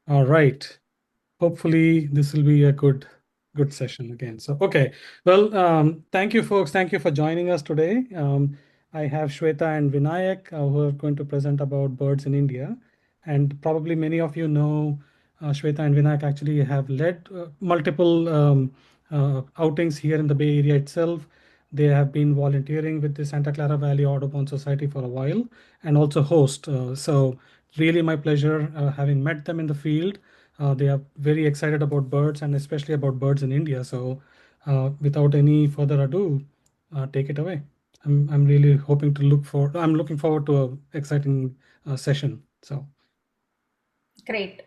All right. Hopefully this will be a good session again. So, okay. Well, thank you, folks. Thank you for joining us today. I have Shweta and Vinayak who are going to present about birds in India. And probably many of you know Shweta and Vinayak actually have led multiple outings here in the Bay Area itself. They have been volunteering with the Santa Clara Valley Audubon Society for a while and also host. So really my pleasure having met them in the field. They are very excited about birds and especially about birds in India. So without any further ado, take it away. I'm really hoping to I'm looking forward to a exciting session. So. Great.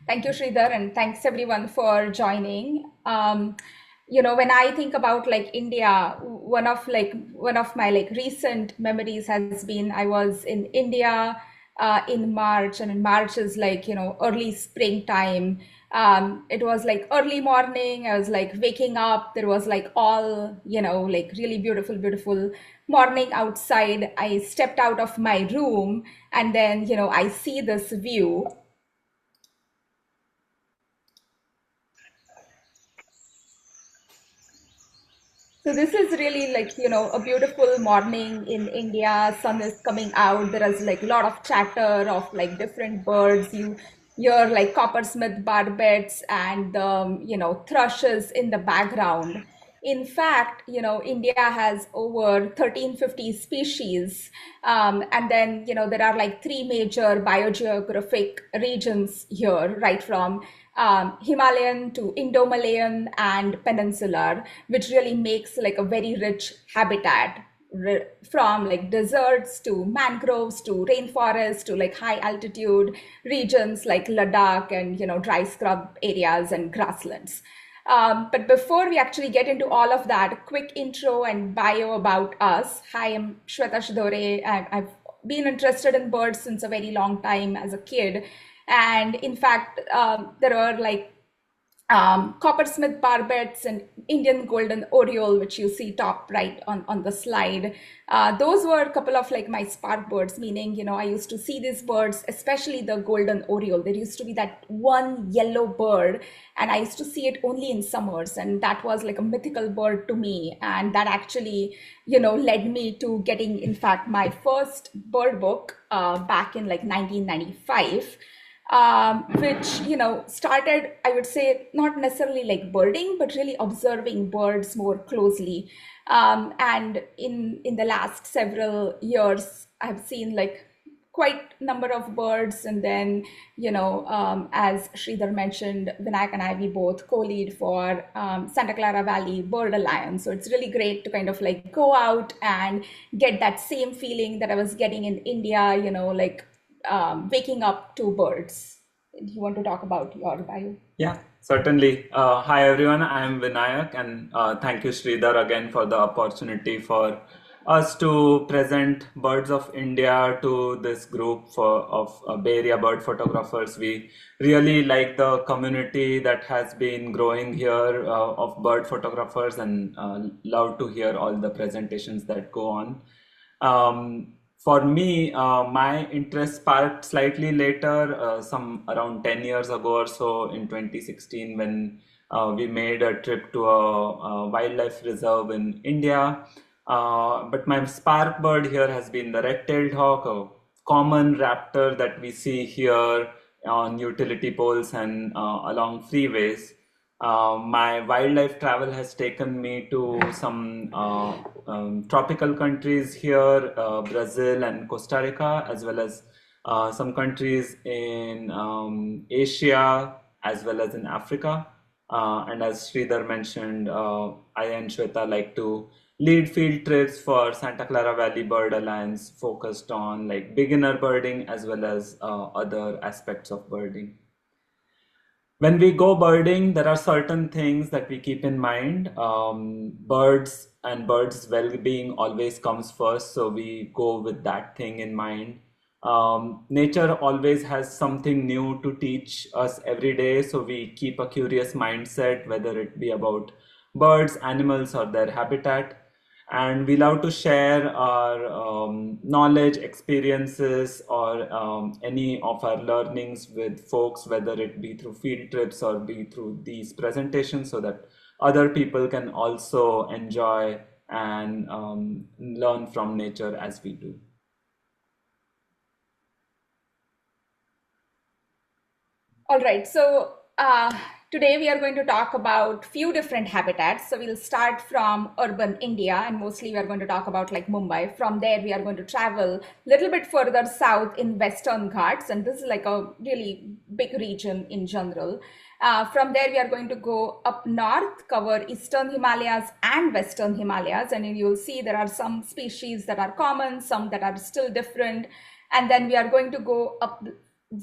Thank you, Sridhar, and thanks everyone for joining. When I think about like India, one of my like recent memories has been I was in India in March, and in March is like early springtime. It was like early morning. I was like waking up. There was like all like really beautiful, beautiful morning outside. I stepped out of my room, and then I see this view. So this is really like, a beautiful morning in India. Sun is coming out. There is like a lot of chatter of like different birds. You hear like coppersmith barbets and thrushes in the background. In fact, India has over 1350 species. And then, there are like three major biogeographic regions here, right from Himalayan to Indo-Malayan and peninsular, which really makes like a very rich habitat from like deserts to mangroves to rainforests to like high altitude regions like Ladakh and dry scrub areas and grasslands. But before we actually get into all of that, a quick intro and bio about us. Hi, I'm Shweta Shidhore. I've been interested in birds since a very long time as a kid. And in fact, there are like coppersmith barbets and Indian golden oriole, which you see top right on the slide. Those were a couple of like my spark birds, meaning, I used to see these birds, especially the golden oriole. There used to be that one yellow bird, and I used to see it only in summers. And that was like a mythical bird to me. And that actually, led me to getting, in fact, my first bird book back in like 1995, which started, I would say, not necessarily like birding, but really observing birds more closely. And in the last several years, I've seen like quite number of birds. And then as Sridhar mentioned, Vinayak and I, we both co-lead for Santa Clara Valley Bird Alliance. So it's really great to kind of like go out and get that same feeling that I was getting in India, like waking up to birds. Do you want to talk about your bio? Yeah, certainly. Hi everyone, I am Vinayak, and thank you Sridhar again for the opportunity for us to present birds of India to this group of Bay Area bird photographers. We really like the community that has been growing here of bird photographers, and love to hear all the presentations that go on. For me, my interest sparked slightly later, some around 10 years ago or so in 2016, when we made a trip to a wildlife reserve in India. But my spark bird here has been the red-tailed hawk, a common raptor that we see here on utility poles and along freeways. My wildlife travel has taken me to some tropical countries here, Brazil and Costa Rica, as well as some countries in Asia, as well as in Africa. And as Sridhar mentioned, I and Shweta like to lead field trips for Santa Clara Valley Bird Alliance, focused on like beginner birding as well as other aspects of birding. When we go birding, there are certain things that we keep in mind. Birds and birds' well-being always comes first, so we go with that thing in mind. Nature always has something new to teach us every day, so we keep a curious mindset, whether it be about birds, animals, or their habitat. And we love to share our knowledge, experiences, or any of our learnings with folks, whether it be through field trips or be through these presentations, so that other people can also enjoy and learn from nature as we do. All right, so today we are going to talk about few different habitats. So we'll start from urban India, and mostly we are going to talk about like Mumbai. From there, we are going to travel a little bit further south in Western Ghats, and this is like a really big region in general. From there, we are going to go up north, cover Eastern Himalayas and Western Himalayas, and you'll see there are some species that are common, some that are still different. And then we are going to go up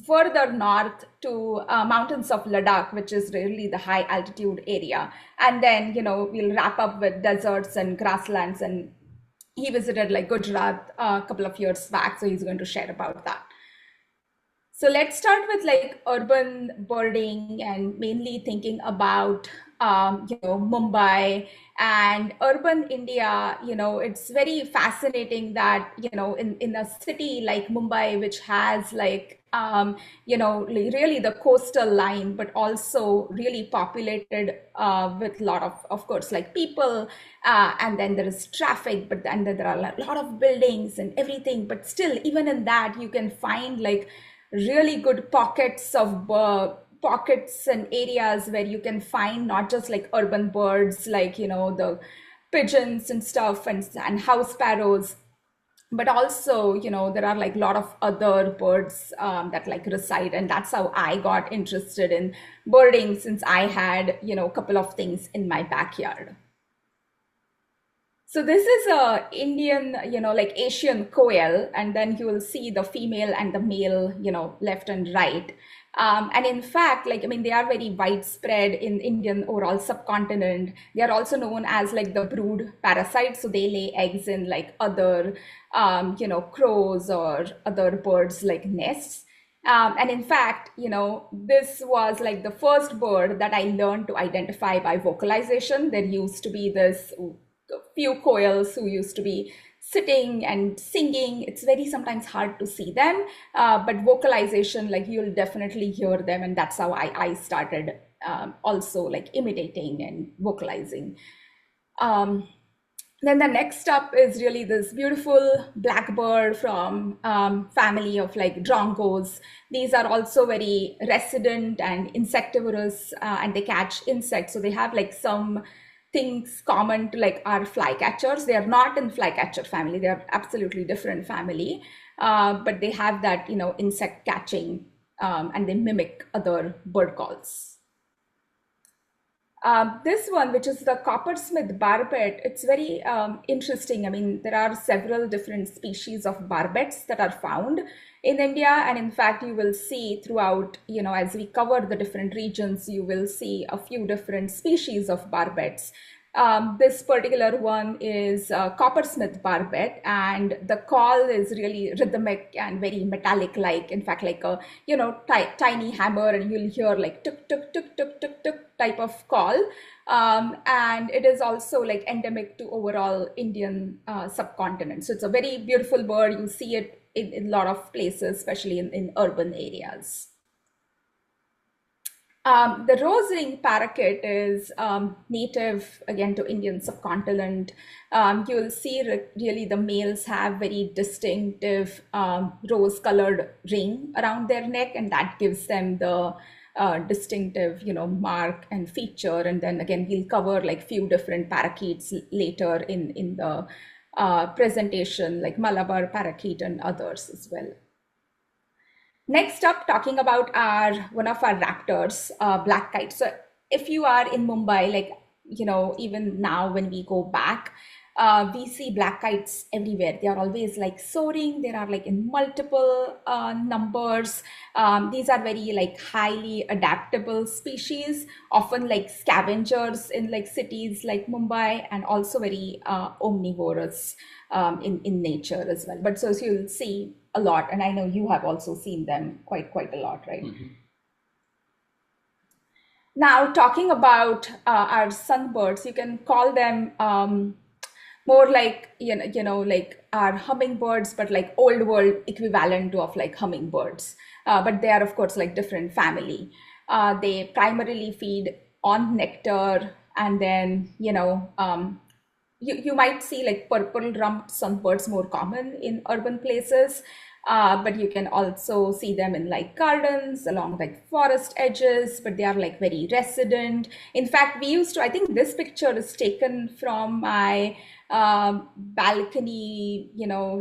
further north to mountains of Ladakh, which is really the high altitude area. And then, we'll wrap up with deserts and grasslands. And he visited like Gujarat a couple of years back, so he's going to share about that. So let's start with like urban birding and mainly thinking about, Mumbai and urban India. It's very fascinating that, in a city like Mumbai, which has like, really the coastal line, but also really populated with a lot of course, like people, and then there is traffic, but then there are a lot of buildings and everything. But still, even in that, you can find like really good pockets and areas where you can find not just like urban birds, like, the pigeons and stuff and house sparrows, but also, there are like a lot of other birds that like reside. And that's how I got interested in birding, since I had, a couple of things in my backyard. So this is a Indian, like Asian quail, and then you will see the female and the male, left and right. And in fact, like, they are very widespread in Indian overall subcontinent. They are also known as like the brood parasites. So they lay eggs in like other, crows or other birds like nests. And in fact, this was like the first bird that I learned to identify by vocalization. There used to be this few quails who used to be sitting and singing. It's very sometimes hard to see them, but vocalization, like you'll definitely hear them. And that's how I started also like imitating and vocalizing. Then the next up is really this beautiful blackbird from family of like drongos. These are also very resident and insectivorous, and they catch insects. So they have like some things common to like our flycatchers. They are not in flycatcher family. They are absolutely different family, but they have that, insect catching, and they mimic other bird calls. This one, which is the coppersmith barbet, it's very interesting. There are several different species of barbets that are found in India. And in fact, you will see throughout, as we cover the different regions, you will see a few different species of barbets. This particular one is coppersmith barbet, and the call is really rhythmic and very metallic like. In fact, like a tiny hammer, and you'll hear like tuk tuk tuk tuk tuk tuk type of call. And it is also like endemic to overall Indian subcontinent. So it's a very beautiful bird. You see it in a lot of places, especially in urban areas. The rose-ring parakeet is native again to Indian subcontinent. You will see really the males have very distinctive rose-colored ring around their neck, and that gives them the distinctive, mark and feature. And then again, we'll cover like few different parakeets later in the presentation, like Malabar parakeet and others as well. Next up, talking about one of our raptors, black kite. So if you are in Mumbai, like, even now when we go back, we see black kites everywhere. They are always like soaring. There are like in multiple numbers. These are very like highly adaptable species, often like scavengers in like cities like Mumbai, and also very omnivorous in nature as well. But so you'll see a lot, and I know you have also seen them quite a lot, right? Mm-hmm. Now, talking about our sunbirds, you can call them more like like our hummingbirds, but like old world equivalent of like hummingbirds. But they are of course like different family. They primarily feed on nectar, and then you might see like purple rumped sunbirds more common in urban places, but you can also see them in like gardens along like forest edges, but they are like very resident. In fact, we used to, I think this picture is taken from my balcony,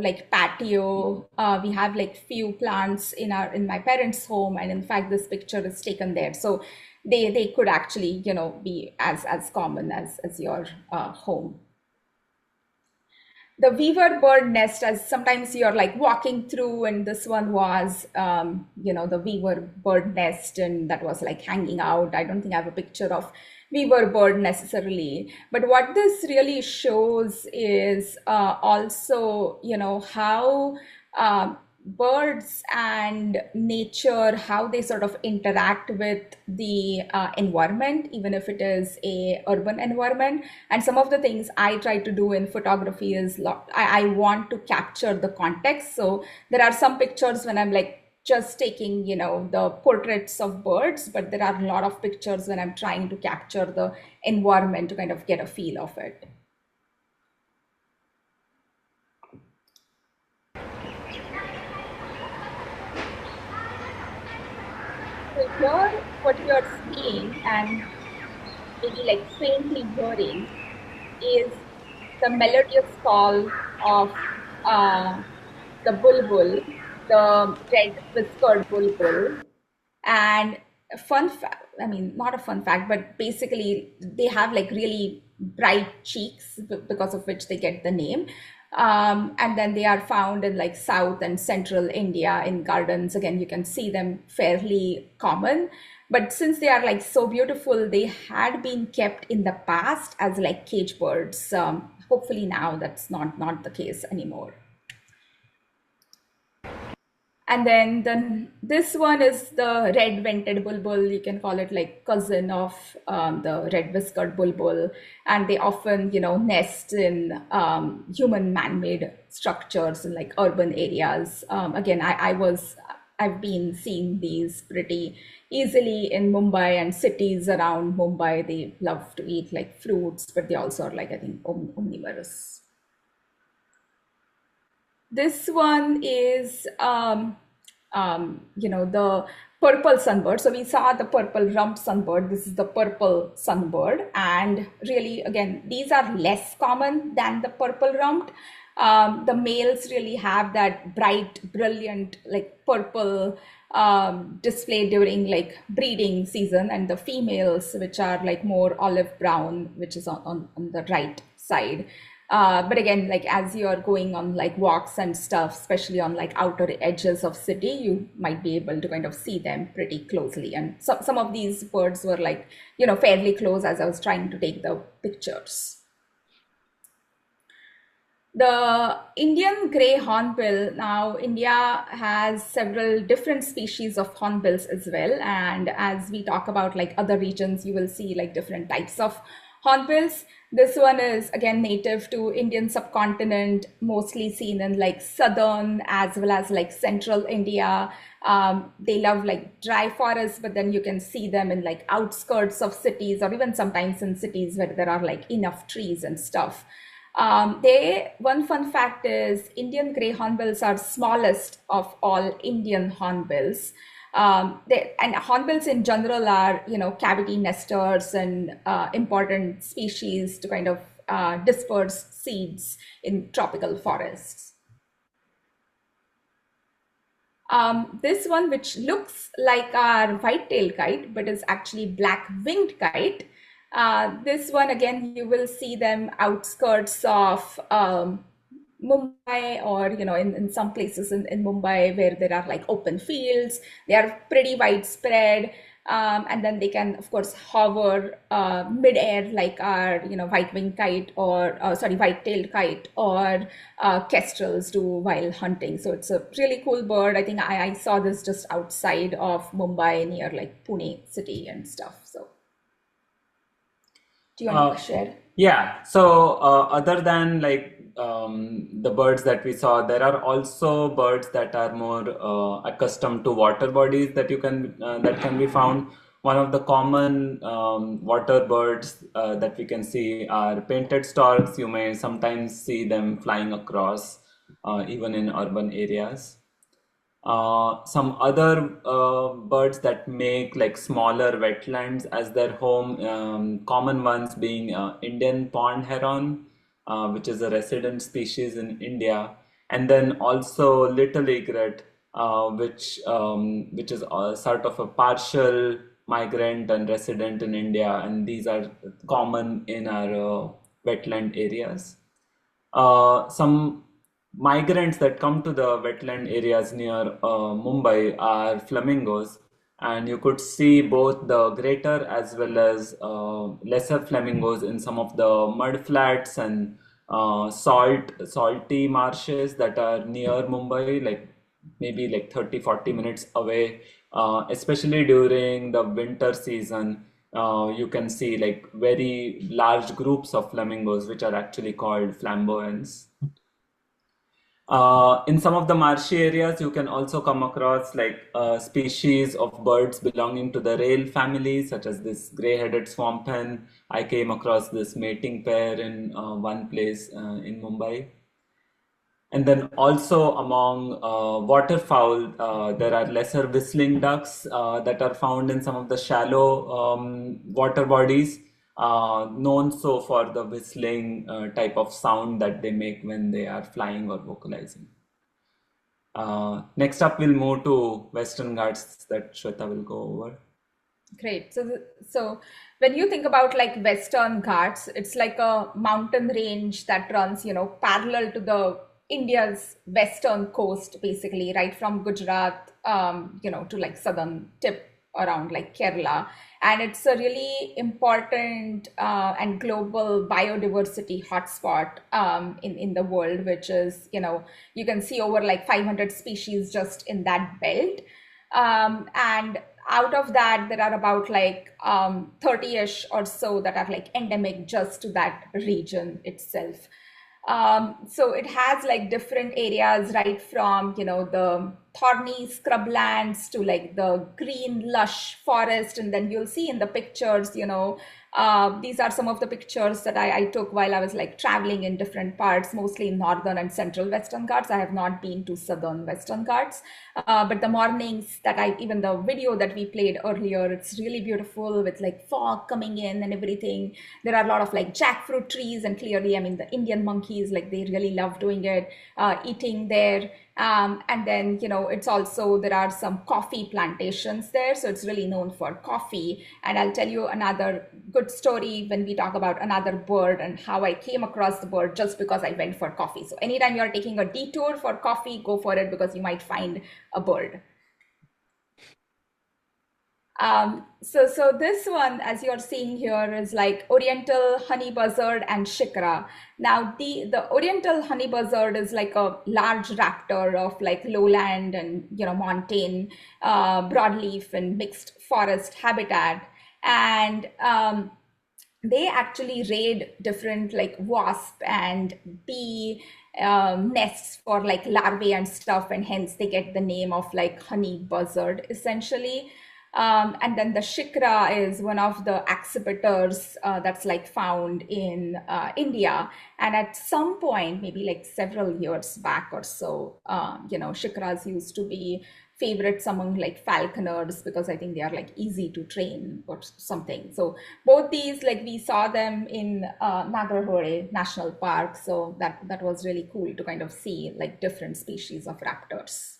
like patio. We have like few plants in my parents' home, and in fact, this picture is taken there. So they could actually, be as common as your home. The weaver bird nest, as sometimes you're like walking through, and this one was the weaver bird nest, and that was like hanging out. I don't think I have a picture of weaver bird necessarily, but what this really shows is also how birds and nature, how they sort of interact with the environment, even if it is a urban environment. And some of the things I try to do in photography is I want to capture the context. So there are some pictures when I'm like just taking the portraits of birds, but there are a lot of pictures when I'm trying to capture the environment to kind of get a feel of it. So here, what you're seeing and maybe like faintly hearing is the melodious call of the bulbul, the red whiskered bulbul. And a fun fact, I mean, not a fun fact, but basically they have like really bright cheeks because of which they get the name. And then they are found in like South and Central India in gardens. Again, you can see them fairly common. But since they are like so beautiful, they had been kept in the past as like cage birds. Hopefully now that's not the case anymore. And then this one is the red-vented bulbul. You can call it like cousin of the red-whiskered bulbul. And they often, nest in human man-made structures in like urban areas. Again, I've been seeing these pretty easily in Mumbai and cities around Mumbai. They love to eat like fruits, but they also are like, I think, omnivorous. This one is, the purple sunbird. So we saw the purple rump sunbird. This is the purple sunbird. And really, again, these are less common than the purple rumped. The males really have that bright, brilliant, like purple display during like breeding season, and the females, which are like more olive brown, which is on the right side. But again, like as you're going on like walks and stuff, especially on like outer edges of city, you might be able to kind of see them pretty closely. And some of these birds were like, fairly close as I was trying to take the pictures. The Indian grey hornbill. Now, India has several different species of hornbills as well. And as we talk about like other regions, you will see like different types of hornbills. This one is again native to Indian subcontinent, mostly seen in like southern as well as like central India. They love like dry forests, but then you can see them in like outskirts of cities, or even sometimes in cities where there are like enough trees and stuff. One fun fact is Indian grey hornbills are smallest of all Indian hornbills. And hornbills in general are, cavity nesters and important species to kind of disperse seeds in tropical forests. This one, which looks like our white-tailed kite, but is actually black-winged kite. This one, again, you will see them outskirts of Mumbai, or in some places in Mumbai where there are like open fields. They are pretty widespread, and then they can of course hover mid-air like our white-winged kite, or white-tailed kite, or kestrels do while hunting. So it's a really cool bird. I think I saw this just outside of Mumbai near like Pune city and stuff. So do you want to share? Yeah, so other than the birds that we saw, there are also birds that are more accustomed to water bodies that can be found. One of the common water birds that we can see are painted storks. You may sometimes see them flying across, even in urban areas. Some other birds that make like smaller wetlands as their home, common ones being Indian pond heron, which is a resident species in India, and then also little egret, which is sort of a partial migrant and resident in India, and these are common in our wetland areas. Some migrants that come to the wetland areas near Mumbai are flamingos, and you could see both the greater as well as lesser flamingos in some of the mud flats and salty marshes that are near Mumbai, like maybe like 30-40 minutes away, especially during the winter season. You can see like very large groups of flamingos, which are actually called flamboyants. In some of the marshy areas, you can also come across like species of birds belonging to the rail family, such as this gray-headed swamp hen. I came across this mating pair in one place in Mumbai. And then also among waterfowl, there are lesser whistling ducks that are found in some of the shallow water bodies, known so for the whistling type of sound that they make when they are flying or vocalizing. Next up, we'll move to Western Ghats that Shweta will go over. Great. So when you think about like Western Ghats, it's like a mountain range that runs, parallel to the India's western coast, basically, right from Gujarat, to like southern tip around like Kerala. And it's a really important and global biodiversity hotspot in the world, which is, you can see over like 500 species just in that belt. And out of that, there are about like 30-ish or so that are like endemic just to that region itself. So it has like different areas, right from, the thorny scrublands to like the green lush forest. And then you'll see in the pictures, these are some of the pictures that I took while I was like traveling in different parts, mostly in northern and central Western Ghats. I have not been to southern Western Ghats, but the mornings even the video that we played earlier, it's really beautiful with like fog coming in and everything. There are a lot of like jackfruit trees, and clearly, I mean, the Indian monkeys, like they really love doing it, eating there. And then, it's also, there are some coffee plantations there. So it's really known for coffee. And I'll tell you another good story when we talk about another bird and how I came across the bird just because I went for coffee. So anytime you're taking a detour for coffee, go for it because you might find a bird. So this one, as you're seeing here, is like Oriental honey buzzard and shikra. Now the Oriental honey buzzard is like a large raptor of like lowland and montane, broadleaf and mixed forest habitat, and they actually raid different like wasp and bee nests for like larvae and stuff, and hence they get the name of like honey buzzard essentially. And then the shikra is one of the accipiters that's like found in India. And at some point, maybe like several years back or so, shikras used to be favorites among like falconers because I think they are like easy to train or something. So both these, like we saw them in Nagarhole National Park. So that was really cool to kind of see like different species of raptors.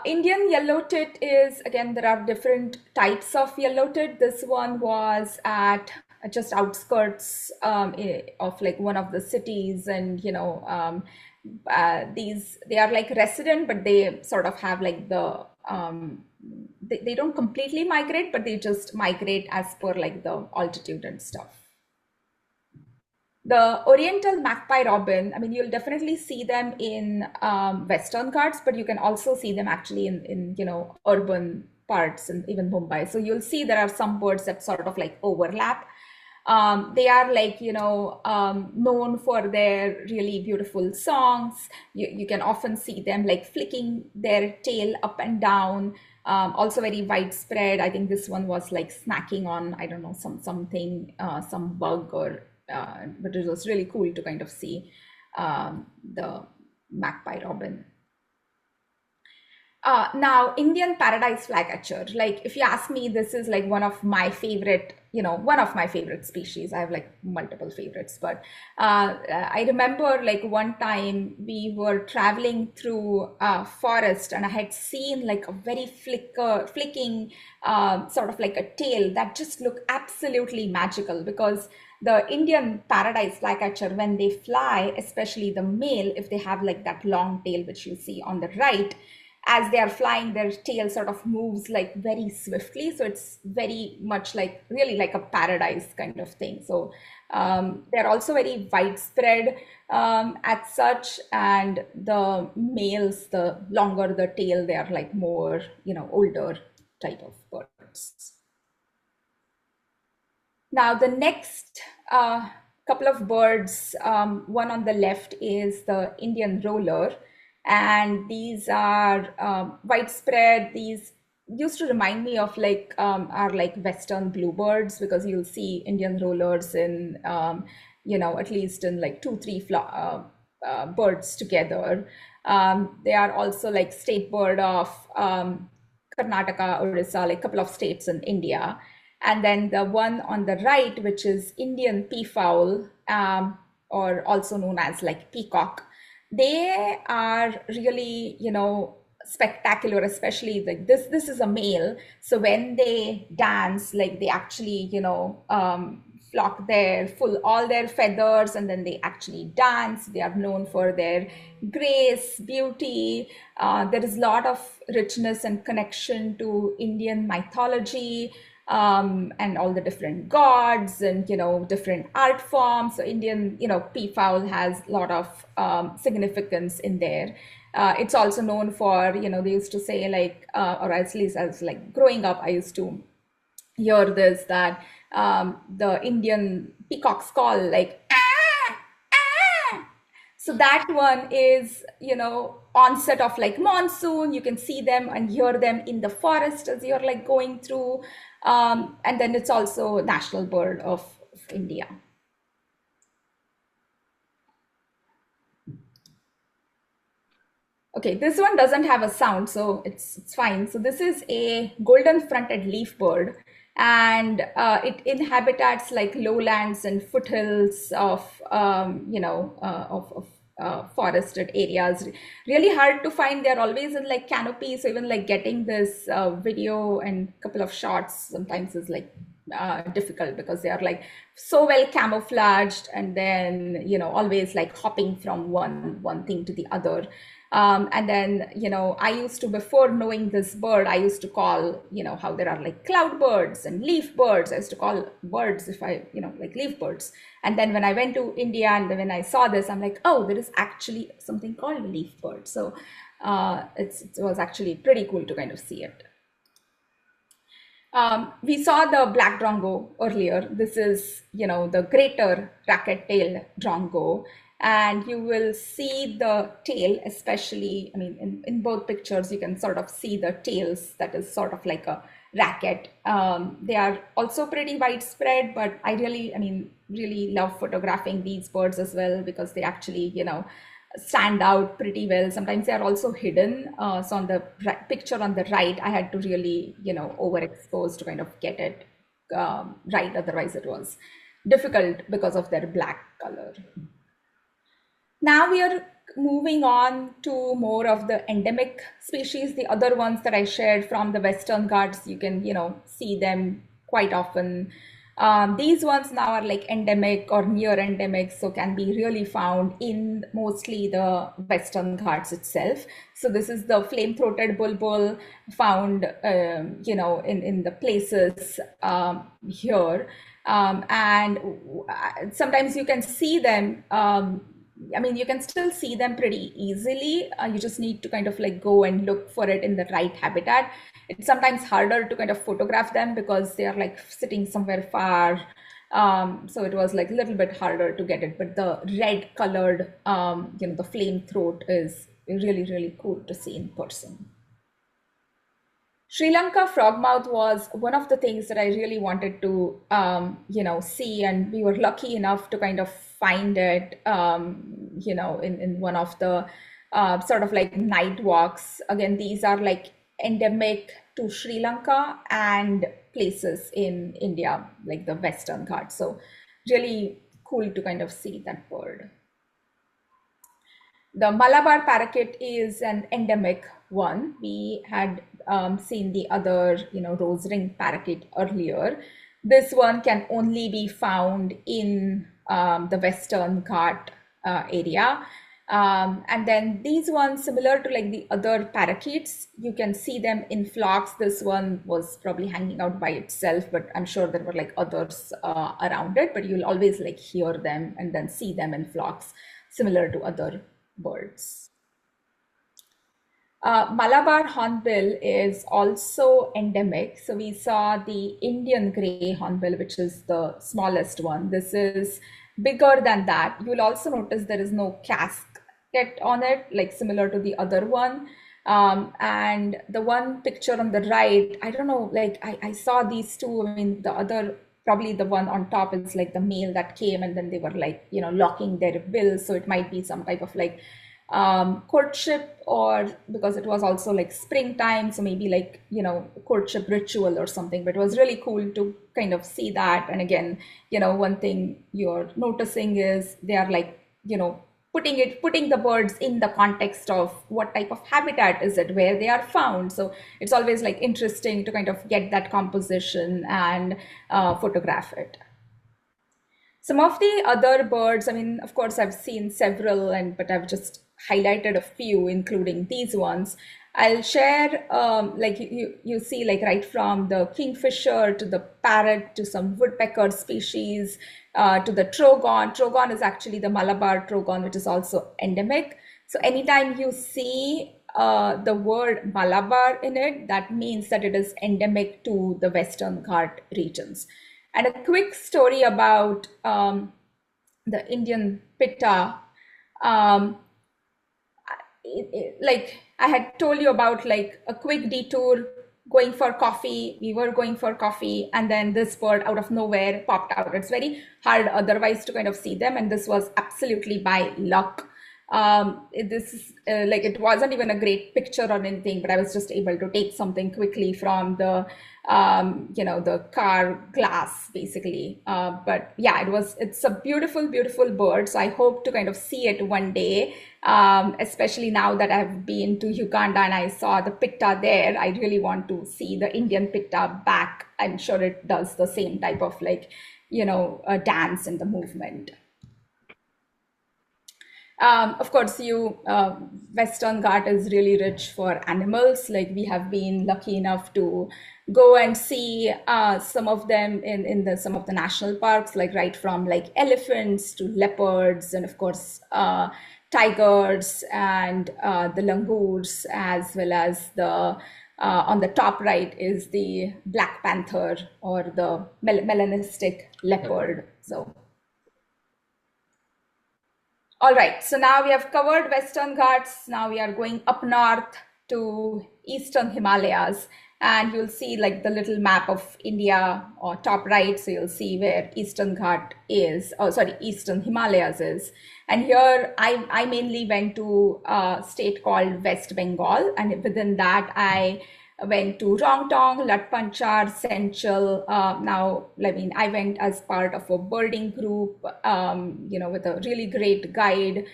Indian yellow tit is, again, there are different types of yellow tit. This one was at just outskirts of like one of the cities, and they are like resident, but they sort of have like the they don't completely migrate, but they just migrate as per like the altitude and stuff. The Oriental magpie robin, I mean, you'll definitely see them in Western Ghats, but you can also see them actually in urban parts and even Mumbai. So you'll see there are some birds that sort of like overlap. They are like, known for their really beautiful songs. You can often see them like flicking their tail up and down. Also very widespread. I think this one was like snacking on, I don't know, some bug but it was really cool to kind of see the magpie robin. Now, Indian paradise flycatcher. Like, if you ask me, this is like one of my favorite, species. I have like multiple favorites, but I remember like one time we were traveling through a forest, and I had seen like a very flicking, sort of like a tail that just looked absolutely magical, because the Indian paradise flycatcher, when they fly, especially the male, if they have like that long tail, which you see on the right, as they are flying, their tail sort of moves like very swiftly. So it's very much like really like a paradise kind of thing. So they're also very widespread as such. And the males, the longer the tail, they are like more, older type of birds. Now, the next couple of birds, one on the left is the Indian roller. And these are widespread. These used to remind me of like are like Western bluebirds, because you'll see Indian rollers in at least in like 2-3 birds together. They are also like state bird of Karnataka, Orissa, like a couple of states in India. And then the one on the right, which is Indian peafowl, or also known as like peacock. They are really, spectacular, especially like this is a male. So when they dance, like they actually, flock all their feathers, and then they actually dance. They are known for their grace, beauty. There is a lot of richness and connection to Indian mythology. And all the different gods and, different art forms. So Indian, peafowl has a lot of significance in there. It's also known for, they used to say like, or at least as like growing up, I used to hear this, that the Indian peacock's call, like, so that one is, onset of like monsoon. You can see them and hear them in the forest as you're like going through. And then it's also national bird of India. Okay, this one doesn't have a sound, so it's fine. So this is a golden fronted leaf bird, and it inhabits like lowlands and foothills of forested areas. Really hard to find. They're always in like canopy, so even like getting this video and couple of shots sometimes is like difficult, because they are like so well camouflaged, and then always like hopping from one thing to the other. And then, I used to, before knowing this bird, I used to call, how there are like cloud birds and leaf birds. I used to call birds like leaf birds. And then when I went to India and when I saw this, I'm like, oh, there is actually something called leaf bird. So it was actually pretty cool to kind of see it. We saw the black drongo earlier. This is, the greater racket-tailed drongo. And you will see the tail, especially, in both pictures, you can sort of see the tails that is sort of like a racket. They are also pretty widespread, but I really love photographing these birds as well, because they actually, stand out pretty well. Sometimes they are also hidden. So on the picture on the right, I had to really, overexpose to kind of get it right. Otherwise it was difficult because of their black color. Now we are moving on to more of the endemic species, the other ones that I shared from the Western Ghats. You can, see them quite often. These ones now are like endemic or near endemic, so can be really found in mostly the Western Ghats itself. So this is the flame-throated bulbul, found, in the places here. And sometimes you can see them. You can still see them pretty easily. You just need to kind of like go and look for it in the right habitat. It's sometimes harder to kind of photograph them because they are like sitting somewhere far So it was like a little bit harder to get it, but the red colored, the flame throat is really, really cool to see in person. Sri Lanka frogmouth was one of the things that I really wanted to, see, and we were lucky enough to kind of find it, in one of the sort of like night walks. Again, these are like endemic to Sri Lanka and places in India, like the Western Ghats. So really cool to kind of see that bird. The Malabar parakeet is an endemic one. We had seen the other, rose ring parakeet earlier. This one can only be found in the Western Ghat area. And then these ones, similar to like the other parakeets, you can see them in flocks. This one was probably hanging out by itself, but I'm sure there were like others around it, but you'll always like hear them and then see them in flocks, similar to other birds. Malabar hornbill is also endemic. So we saw the Indian grey hornbill, which is the smallest one. This is bigger than that. You'll also notice there is no casket on it, like similar to the other one. And the one picture on the right, I don't know, like I saw these two. I mean, the other, probably the one on top is like the male that came, and then they were like, locking their bills. So it might be some type of like courtship, or because it was also like springtime, so maybe like courtship ritual or something. But it was really cool to kind of see that. And again, one thing you're noticing is they are like putting the birds in the context of what type of habitat is it, where they are found. So it's always like interesting to kind of get that composition and photograph it. Some of the other birds, I mean, of course, I've seen several, but I've just highlighted a few, including these ones. I'll share, like you see, like right from the kingfisher to the parrot to some woodpecker species to the trogon. Trogon is actually the Malabar trogon, which is also endemic. So anytime you see the word Malabar in it, that means that it is endemic to the Western Ghat regions. And a quick story about the Indian pitta. Like I had told you about, like a quick detour going for coffee. We were going for coffee, and then this bird out of nowhere popped out. It's very hard otherwise to kind of see them, and this was absolutely by luck. This is like, it wasn't even a great picture or anything, but I was just able to take something quickly from the the car glass, basically. But yeah, it's a beautiful, beautiful bird. So I hope to kind of see it one day, especially now that I've been to Uganda and I saw the pitta there. I really want to see the Indian pitta back. I'm sure it does the same type of like, a dance and the movement. Of course, Western Ghat is really rich for animals. Like we have been lucky enough to go and see some of them in some of the national parks, like right from like elephants to leopards, and of course tigers and the langurs, as well as the on the top right is the black panther, or the melanistic leopard. So. All right, so now we have covered Western Ghats. Now we are going up north to Eastern Himalayas, and you'll see like the little map of India or top right. So you'll see where Eastern Ghat is, Eastern Himalayas is. And here I mainly went to a state called West Bengal, and within that I went to Rongtong, Latpanchar, Senchal. Now, I mean, I went as part of a birding group, with a really great guide.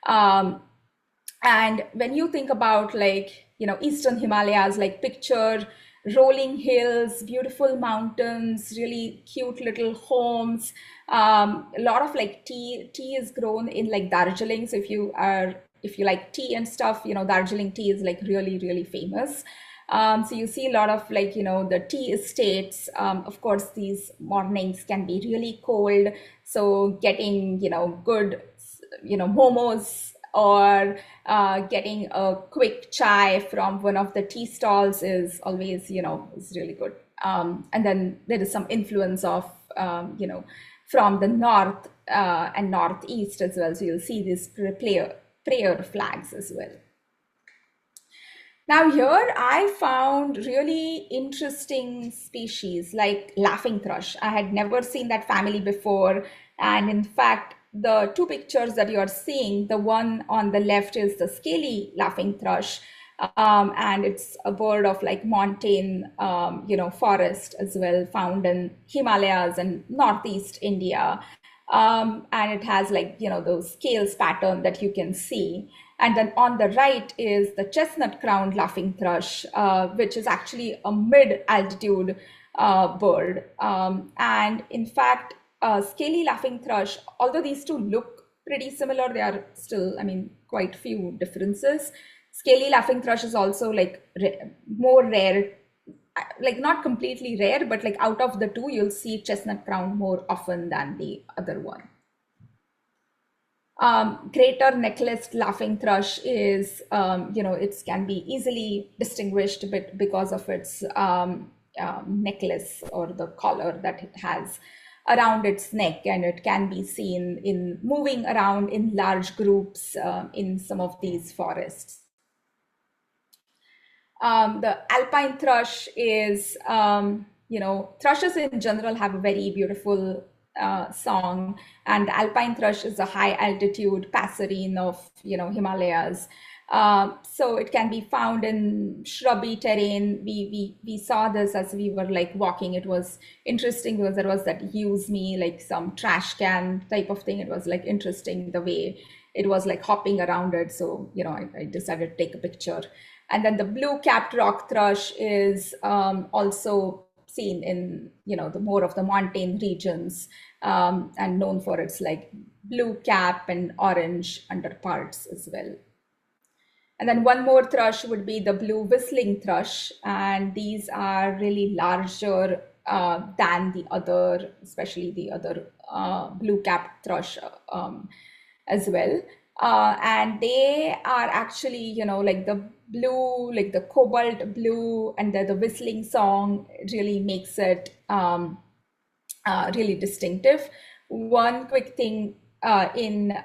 And when you think about like, Eastern Himalayas, like picture rolling hills, beautiful mountains, really cute little homes. A lot of like tea is grown in like Darjeeling. So if you like tea and stuff, Darjeeling tea is like really, really famous. So you see a lot of like, the tea estates. Of course, these mornings can be really cold. So getting, good, momos, or getting a quick chai from one of the tea stalls is always, is really good. And then there is some influence of, from the north and northeast as well. So you'll see these prayer flags as well. Now here I found really interesting species like laughing thrush. I had never seen that family before. And in fact, the two pictures that you're seeing, the one on the left is the scaly laughing thrush. And it's a bird of like montane, forest as well, found in Himalayas and northeast India. And it has like, those scales pattern that you can see. And then on the right is the chestnut-crowned laughing thrush, which is actually a mid-altitude bird. And in fact, scaly laughing thrush, although these two look pretty similar, there are still, quite few differences. Scaly laughing thrush is also like more rare, like not completely rare, but like out of the two, you'll see chestnut-crowned more often than the other one. Greater necklaced laughing thrush is, it can be easily distinguished because of its necklace or the collar that it has around its neck, and it can be seen in moving around in large groups in some of these forests. The alpine thrush is, thrushes in general have a very beautiful song, and the alpine thrush is a high altitude passerine of Himalayas. So it can be found in shrubby terrain. We saw this as we were like walking. It was interesting because there was that use me, like some trash can type of thing. It was like interesting the way it was like hopping around it. So I decided to take a picture. And then the blue-capped rock thrush is also seen in the more of the montane regions, and known for its like blue cap and orange underparts as well. And then one more thrush would be the blue whistling thrush, and these are really larger than the other, especially the other blue-capped thrush as well. And they are actually, like the blue, like the cobalt blue, and the whistling song really makes it really distinctive. One quick thing, in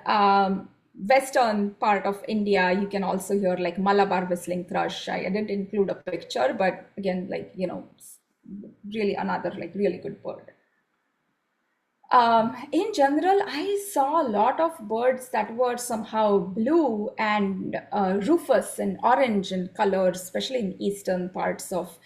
western part of India, you can also hear like Malabar whistling thrush. I didn't include a picture, but again, like, really another like really good bird. In general, I saw a lot of birds that were somehow blue and rufous and orange in color, especially in eastern parts of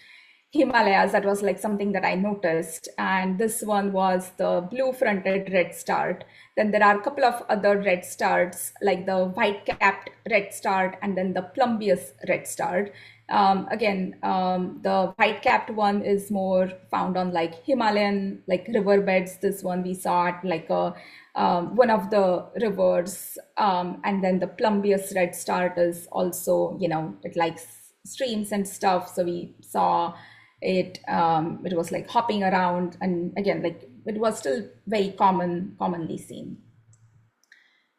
Himalayas. That was like something that I noticed. And this one was the blue-fronted redstart. Then there are a couple of other redstarts, like the white-capped redstart and then the plumbeous redstart. The white-capped one is more found on like Himalayan like riverbeds. This one we saw at like one of the rivers, and then the plumbeous redstart is also, it likes streams and stuff. So we saw it. It was like hopping around, and again, like it was still very commonly seen.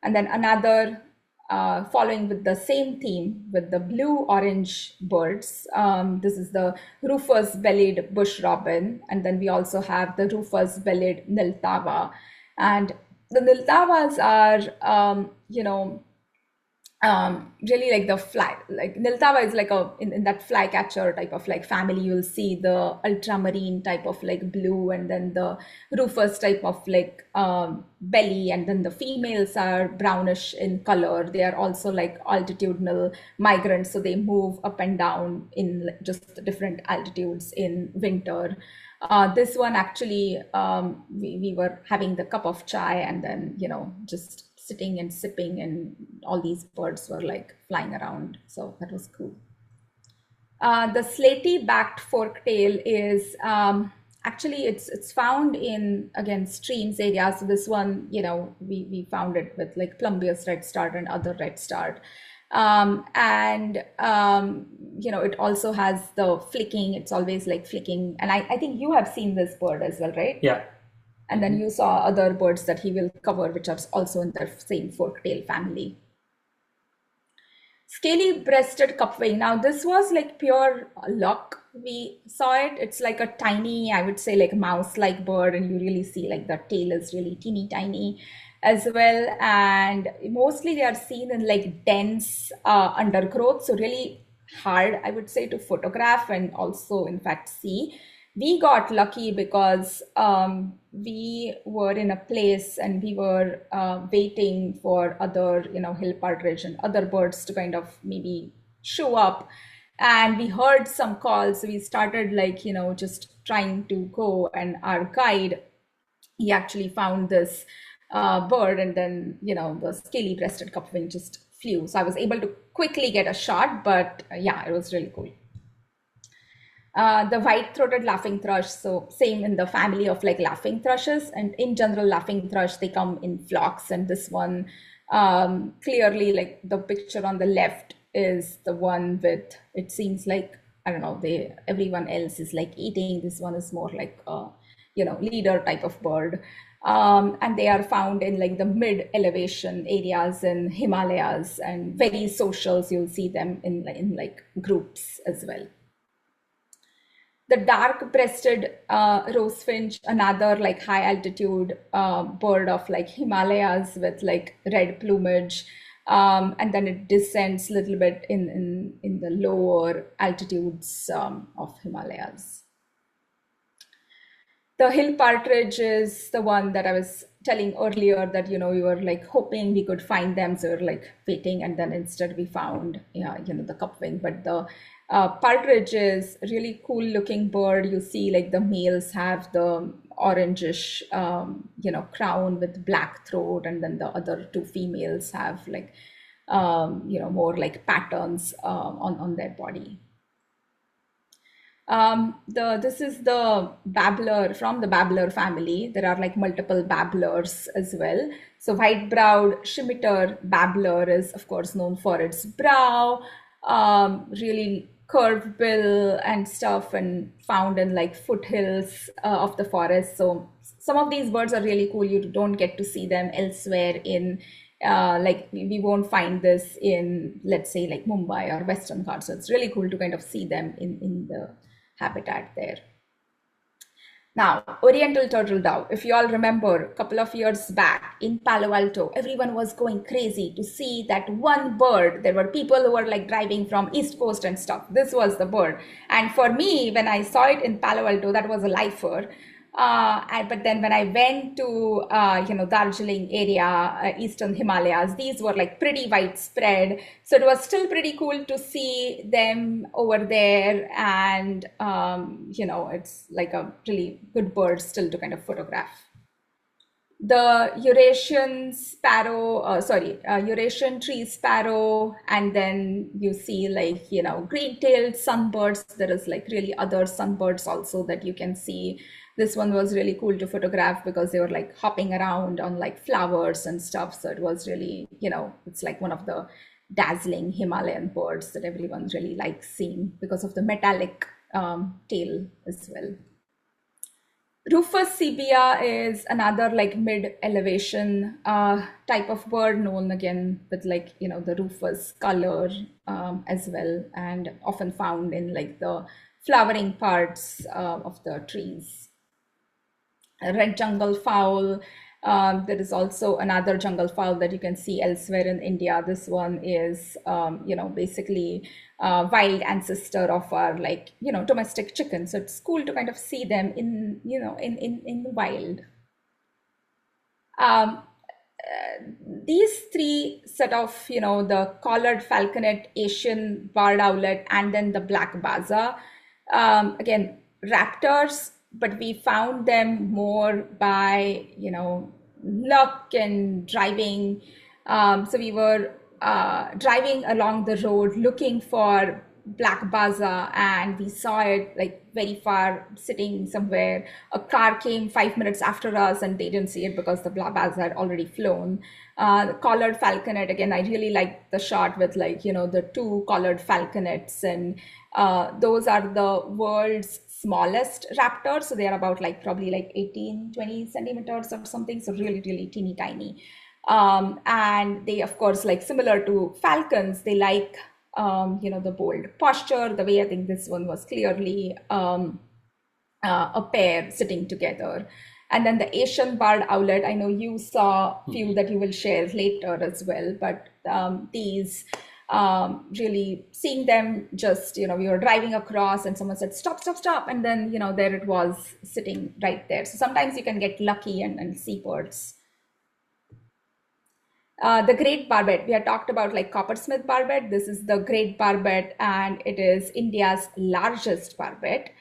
And then another, following with the same theme with the blue-orange birds. This is the rufous-bellied bush robin, and then we also have the rufous-bellied niltava. And the niltavas are, really like the fly, like niltava is like in that flycatcher type of like family. You'll see the ultramarine type of like blue, and then the rufous type of like belly, and then the females are brownish in color. They are also like altitudinal migrants, so they move up and down in just different altitudes in winter. This one actually, we were having the cup of chai, and then just sitting and sipping, and all these birds were like flying around. So that was cool. The slaty-backed forktail is actually it's found in, again, streams areas. So this one, we found it with like plumbeous redstart and other redstart. It also has the flicking. It's always like flicking. And I think you have seen this bird as well, right? Yeah. And then you saw other birds that he will cover, which are also in the same forktail family. Scaly-breasted cupwing. Now, this was like pure luck. We saw it. It's like a tiny, I would say, like mouse-like bird, and you really see like the tail is really teeny tiny as well. And mostly they are seen in like dense undergrowth, so really hard, I would say, to photograph and also, in fact, see. We got lucky because we were in a place and we were waiting for other, hill partridge and other birds to kind of maybe show up. And we heard some calls. So we started like, just trying to go, and our guide, he actually found this bird, and then, the scaly-breasted cupwing just flew. So I was able to quickly get a shot, but yeah, it was really cool. The white-throated laughing thrush, so same in the family of like laughing thrushes, and in general laughing thrush, they come in flocks, and this one clearly, like the picture on the left is the one with, it seems like, I don't know, everyone else is like eating. This one is more like a leader type of bird. And they are found in like the mid elevation areas in Himalayas, and very social, so you'll see them in like groups as well. The dark-breasted rosefinch, another like high altitude bird of like Himalayas with like red plumage, and then it descends a little bit in the lower altitudes of Himalayas. The hill partridge is the one that I was telling earlier that, we were like hoping we could find them. So we were like waiting, and then instead we found, the cupwing. But the partridge is a really cool looking bird. You see like the males have the orangish, crown with black throat. And then the other two females have like, more like patterns on their body. This is the babbler from the babbler family. There are like multiple babblers as well. So white-browed Scimitar babbler is of course known for its brow, really curved bill and stuff, and found in like foothills of the forest. So some of these birds are really cool. You don't get to see them elsewhere in like we won't find this in, let's say, like Mumbai or Western Ghats. So it's really cool to kind of see them in the habitat there. Now, oriental turtle dove. If you all remember, a couple of years back in Palo Alto, everyone was going crazy to see that one bird. There were people who were like driving from East Coast and stuff. This was the bird. And for me, when I saw it in Palo Alto, that was a lifer. But then when I went to, Darjeeling area, Eastern Himalayas, these were like pretty widespread. So it was still pretty cool to see them over there. And, it's like a really good bird still to kind of photograph. The Eurasian sparrow, Eurasian tree sparrow, and then you see like, green-tailed sunbirds. There is like really other sunbirds also that you can see. This one was really cool to photograph because they were like hopping around on like flowers and stuff. So it was really, it's like one of the dazzling Himalayan birds that everyone really likes seeing because of the metallic tail as well. Rufous sebia is another like mid-elevation type of bird, known again with like, the rufous color as well, and often found in like the flowering parts of the trees. A red jungle fowl. There is also another jungle fowl that you can see elsewhere in India. This one is, basically wild ancestor of our like, domestic chicken. So it's cool to kind of see them in, in the wild. These three set of, the collared falconet, Asian barred owlet, and then the black baza. Again, raptors, but we found them more by, luck and driving. So we were driving along the road looking for black baza, and we saw it like very far sitting somewhere. A car came 5 minutes after us and they didn't see it because the black baza had already flown. The collared falconet, again, I really like the shot with like, the two collared falconets, and those are the world's smallest raptors. So they are about like probably like 18, 20 centimeters or something. So really, really teeny tiny. And they, of course, like similar to falcons, they like, the bold posture, the way I think this one was clearly a pair sitting together. And then the Asian barred owlet, I know you saw a few that you will share later as well, but these really seeing them just, we were driving across and someone said, stop, stop, stop. And then, there it was sitting right there. So sometimes you can get lucky and see birds. The great barbet, we had talked about like coppersmith barbet. This is the great barbet, and it is India's largest barbet,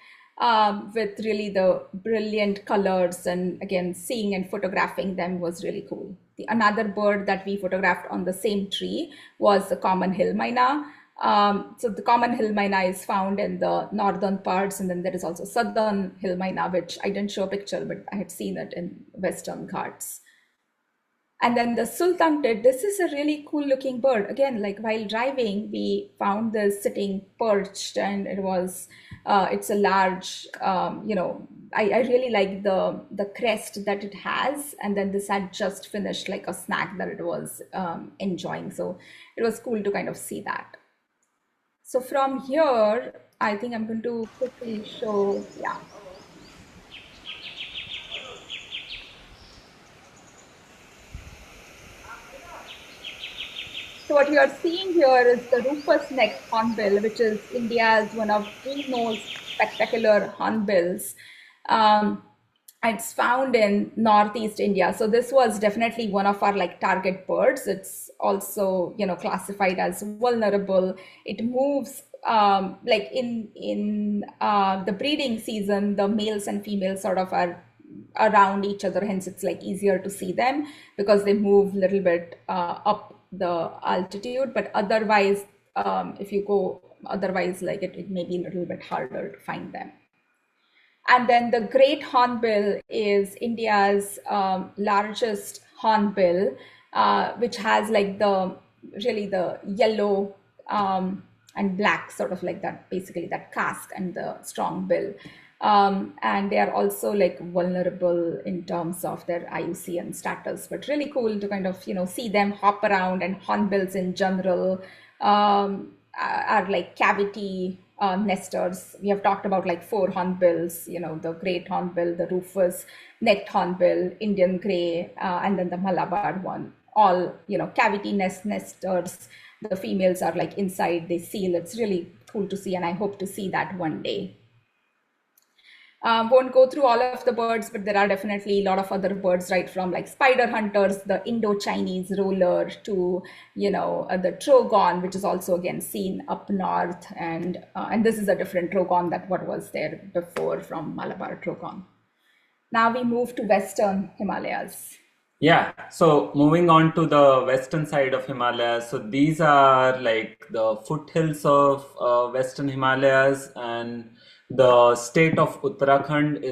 with really the brilliant colors. And again, seeing and photographing them was really cool. Another bird that we photographed on the same tree was the common hill myna. So the common hill myna is found in the northern parts, and then there is also southern hill myna, which I didn't show a picture, but I had seen it in Western Ghats. And then the sultan tit, this is a really cool looking bird. Again, like while driving, we found this sitting perched, and it's a large, I really like the crest that it has. And then this had just finished like a snack that it was enjoying. So it was cool to kind of see that. So from here, I think I'm going to quickly show, yeah. So what you are seeing here is the rufous-necked hornbill, which is India's one of the most spectacular hornbills. It's found in Northeast India. So this was definitely one of our like target birds. It's also, classified as vulnerable. It moves like in the breeding season, the males and females sort of are around each other. Hence, it's like easier to see them because they move a little bit up the altitude. But otherwise, if you go otherwise, like it may be a little bit harder to find them. And then the great hornbill is India's largest hornbill, which has like the yellow and black sort of like that, basically that casque and the strong bill. And they are also like vulnerable in terms of their IUCN status, but really cool to kind of, see them hop around. And hornbills in general are like cavity nesters. We have talked about like 4 hornbills, the great hornbill, the rufous necked hornbill, Indian gray, and then the Malabar one, all, cavity nesters. The females are like inside, they seal. It's really cool to see, and I hope to see that one day. Won't go through all of the birds, but there are definitely a lot of other birds, right from like spider hunters, the Indo-Chinese roller, to the trogon, which is also again seen up north, and this is a different trogon that what was there before from Malabar trogon. Now we move to Western Himalayas. Yeah, so moving on to the western side of Himalayas. So these are like the foothills of Western Himalayas, and the state of Uttarakhand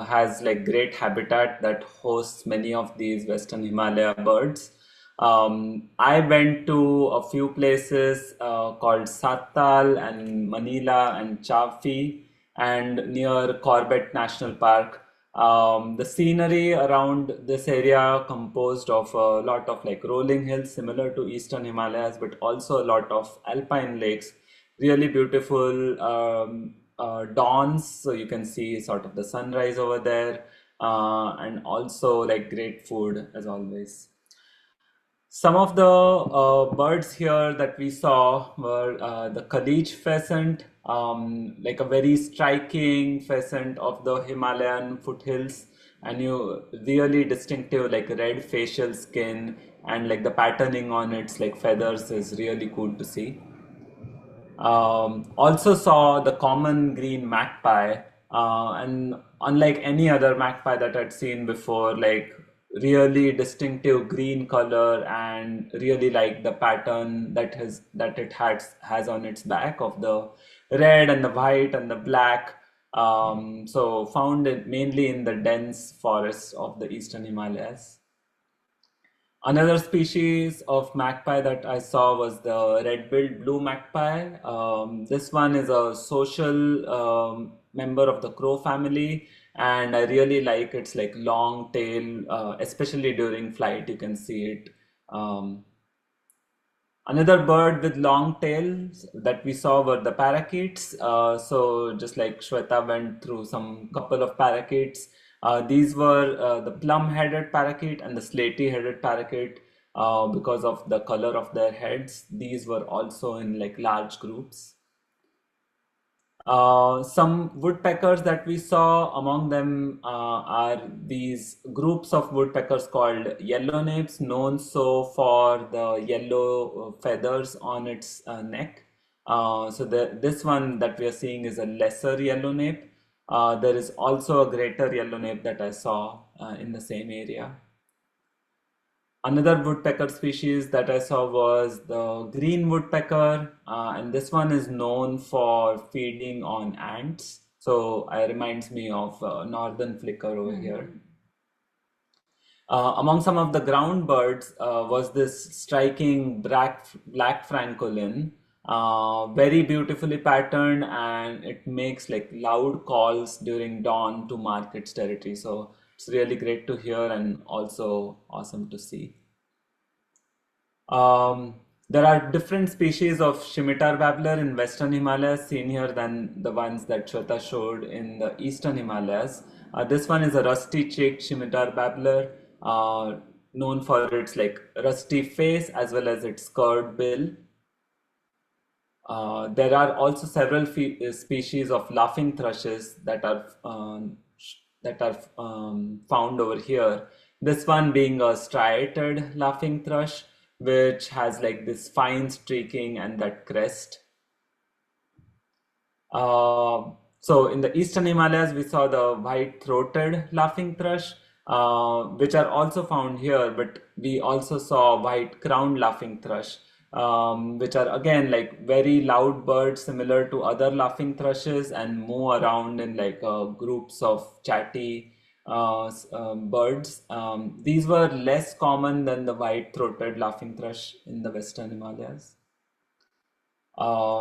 has like great habitat that hosts many of these Western Himalaya birds. I went to a few places called Sattal and Manila and Chafi and near Corbett National Park. The scenery around this area composed of a lot of like rolling hills similar to Eastern Himalayas, but also a lot of alpine lakes, really beautiful dawns, so you can see sort of the sunrise over there, and also like great food as always. Some of the birds here that we saw were the Khalij pheasant, like a very striking pheasant of the Himalayan foothills, and you really distinctive like red facial skin, and like the patterning on its like feathers is really cool to see. Also saw the common green magpie, and unlike any other magpie that I'd seen before, like really distinctive green color, and really like the pattern that it has on its back of the red and the white and the black. So found it mainly in the dense forests of the Eastern Himalayas. Another species of magpie that I saw was the red-billed blue magpie. This one is a social member of the crow family, and I really like its like long tail, especially during flight. You can see it. Another bird with long tails that we saw were the parakeets. So just like Shweta went through some couple of parakeets, these were the plum-headed parakeet and the slaty-headed parakeet. Because of the color of their heads, these were also in like large groups. Some woodpeckers that we saw, among them are these groups of woodpeckers called yellow-napes, known so for the yellow feathers on its neck. This one that we are seeing is a lesser yellow-nape. There is also a greater yellow-nape that I saw in the same area. Another woodpecker species that I saw was the green woodpecker, and this one is known for feeding on ants. So it reminds me of northern flicker over here. Among some of the ground birds was this striking black francolin, very beautifully patterned, and it makes like loud calls during dawn to mark its territory. So it's really great to hear and also awesome to see. There are different species of scimitar babbler in Western Himalayas seen here than the ones that Shweta showed in the Eastern Himalayas. This one is a rusty-cheeked scimitar babbler, known for its like rusty face as well as its curved bill. There are also several species of laughing thrushes that are found over here. This one being a striated laughing thrush, which has like this fine streaking and that crest. So in the Eastern Himalayas, we saw the white-throated laughing thrush, which are also found here, but we also saw white-crowned laughing thrush, which are again like very loud birds similar to other laughing thrushes and move around in like groups of chatty birds. These were less common than the white-throated laughing thrush in the Western Himalayas.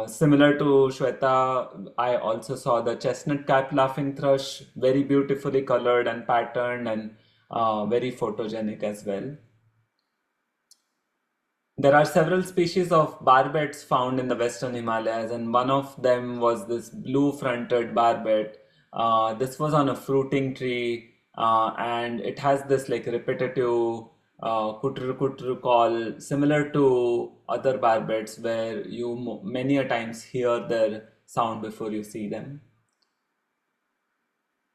Similar to Shweta, I also saw the chestnut cap laughing thrush, very beautifully colored and patterned and very photogenic as well. There are several species of barbets found in the Western Himalayas, and one of them was this blue-fronted barbet. This was on a fruiting tree, and it has this like repetitive kutru call, similar to other barbets, where you many a times hear their sound before you see them.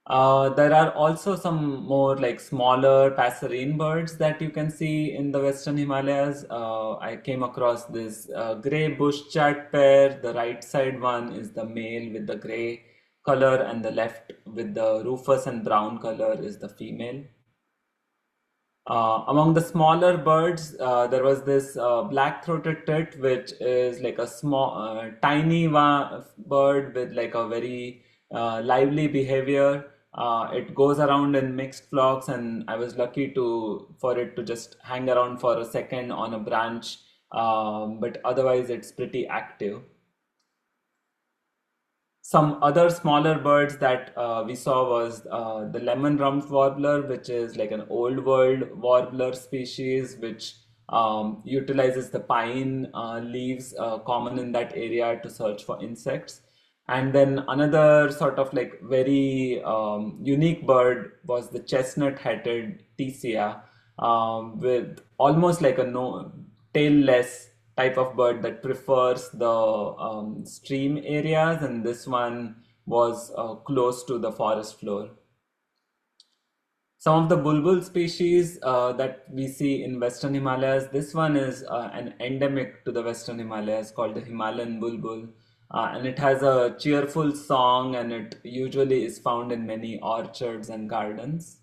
There are also some more like smaller passerine birds that you can see in the Western Himalayas. I came across this gray bush chat pair. The right side one is the male with the gray color, and the left with the rufous and brown color is the female. Among the smaller birds, there was this black-throated tit, which is like a small, tiny bird with like a very lively behavior. It goes around in mixed flocks, and I was lucky for it to just hang around for a second on a branch, but otherwise it's pretty active. Some other smaller birds that we saw was the lemon-rumped warbler, which is like an old world warbler species, which utilizes the pine leaves common in that area to search for insects. And then another sort of like very unique bird was the chestnut-headed tisia, with almost like a tailless type of bird that prefers the stream areas, and this one was close to the forest floor. Some of the bulbul species that we see in Western Himalayas, this one is an endemic to the Western Himalayas called the Himalayan bulbul. And it has a cheerful song, and it usually is found in many orchards and gardens.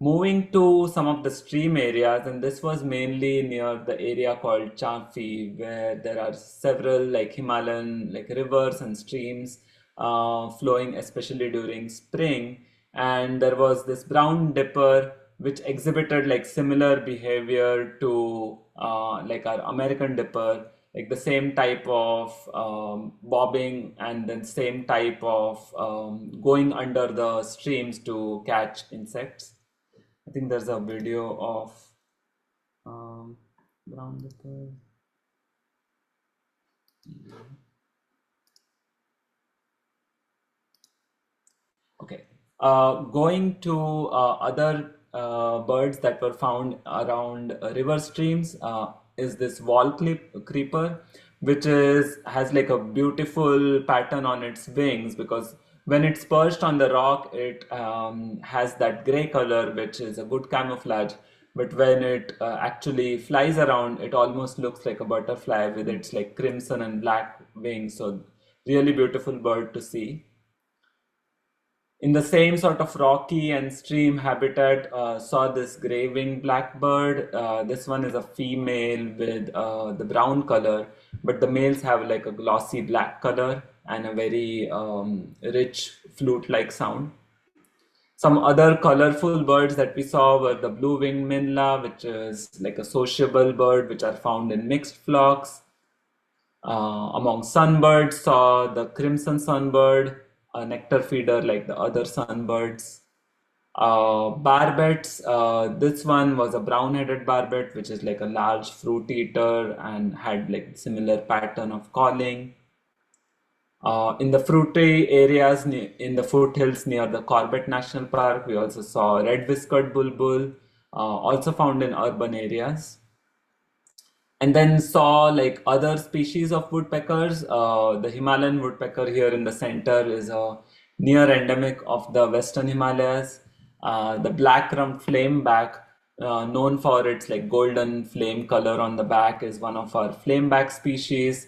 Moving to some of the stream areas, and this was mainly near the area called Chamfi, where there are several like Himalayan like rivers and streams flowing, especially during spring. And there was this brown dipper which exhibited like similar behavior to like our American dipper. like the same type of bobbing and then same type of going under the streams to catch insects. I think there's a video of brown leopard. Okay. Going to other birds that were found around river streams is this creeper, which has like a beautiful pattern on its wings, because when it's perched on the rock, it has that gray color, which is a good camouflage. But when it actually flies around, it almost looks like a butterfly with its like crimson and black wings. So really beautiful bird to see. In the same sort of rocky and stream habitat, saw this gray-winged blackbird. This one is a female with the brown color, but the males have like a glossy black color and a very rich flute-like sound. Some other colorful birds that we saw were the blue-winged minla, which is like a sociable bird, which are found in mixed flocks. Among sunbirds, saw the crimson sunbird, a nectar feeder like the other sunbirds. Barbets, this one was a brown-headed barbet, which is like a large fruit eater and had like similar pattern of calling. In the fruity areas in the foothills near the Corbett National Park, we also saw red-whiskered bulbul, also found in urban areas. And then saw like other species of woodpeckers. The Himalayan woodpecker here in the center is a near endemic of the Western Himalayas. The black-rumped flameback, known for its like golden flame color on the back, is one of our flameback species.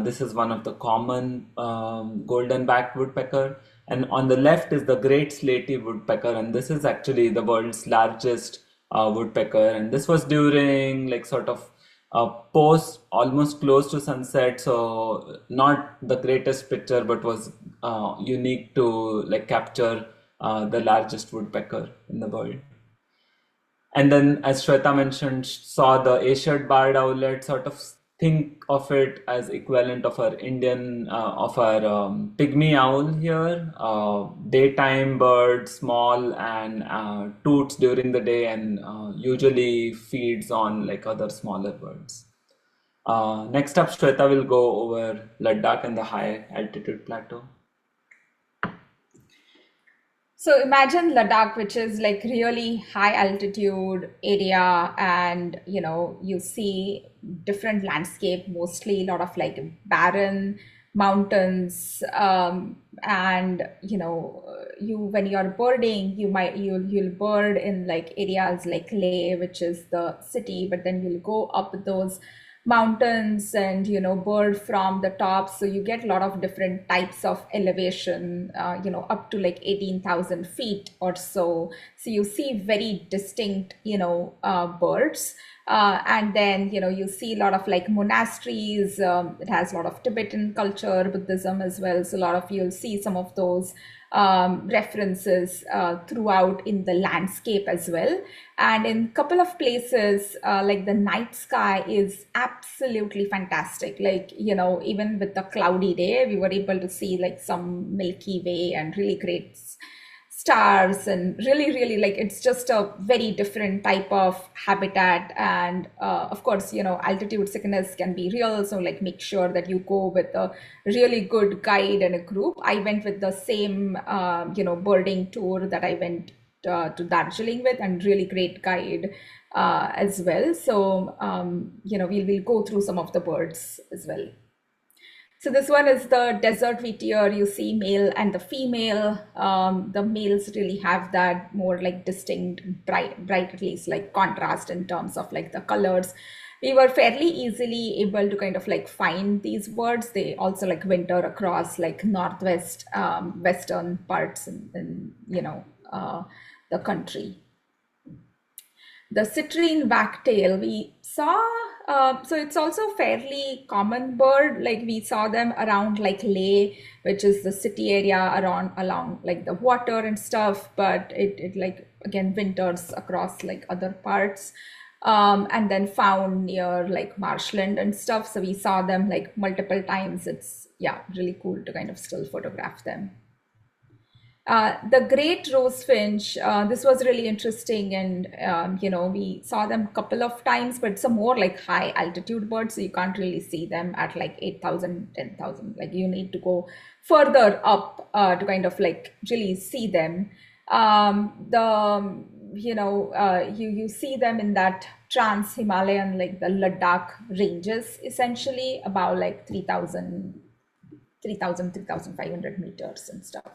This is one of the common golden-backed woodpecker. And on the left is the great slaty woodpecker, and this is actually the world's largest woodpecker. And this was during like sort of post almost close to sunset, so not the greatest picture, but was unique to like capture the largest woodpecker in the world. And then, as Shweta mentioned, saw the A-shirted barred owlet. Sort of think of it as equivalent of our Indian, of our pygmy owl here. Daytime bird, small, and toots during the day, and usually feeds on like other smaller birds. Next up, Shweta will go over Ladakh and the high altitude plateau. So imagine Ladakh, which is like really high altitude area, and you see different landscape, mostly a lot of like barren mountains, and you when you're birding, you'll bird in like areas like Leh, which is the city, but then you'll go up those mountains and bird from the top, so you get a lot of different types of elevation, up to like 18,000 feet or so. So you see very distinct birds, and then you see a lot of like monasteries. It has a lot of Tibetan culture, Buddhism as well, so a lot of you'll see some of those references throughout in the landscape as well. And in a couple of places, like the night sky is absolutely fantastic. Like, even with the cloudy day, we were able to see like some Milky Way and really great stars, and really, really like it's just a very different type of habitat. And of course, altitude sickness can be real. So like make sure that you go with a really good guide and a group. I went with the same, birding tour that I went to Darjeeling with, and really great guide as well. So, we'll go through some of the birds as well. So this one is the desert wheatear. You see male and the female. The males really have that more like distinct, bright, at least like contrast in terms of like the colors. We were fairly easily able to kind of like find these birds. They also like winter across like northwest, western parts in the country. The citrine wagtail we saw, so it's also fairly common bird. Like we saw them around like Leh, which is the city area along like the water and stuff, but it like again winters across like other parts. and then found near like marshland and stuff. So we saw them like multiple times. It's, yeah, really cool to kind of still photograph them. The great rose finch, this was really interesting, and we saw them a couple of times, but it's a more like high altitude bird, so you can't really see them at like 8,000, 10,000. Like you need to go further up to kind of like really see them. You see them in that trans-Himalayan, like the Ladakh ranges, essentially about like 3,500 meters and stuff.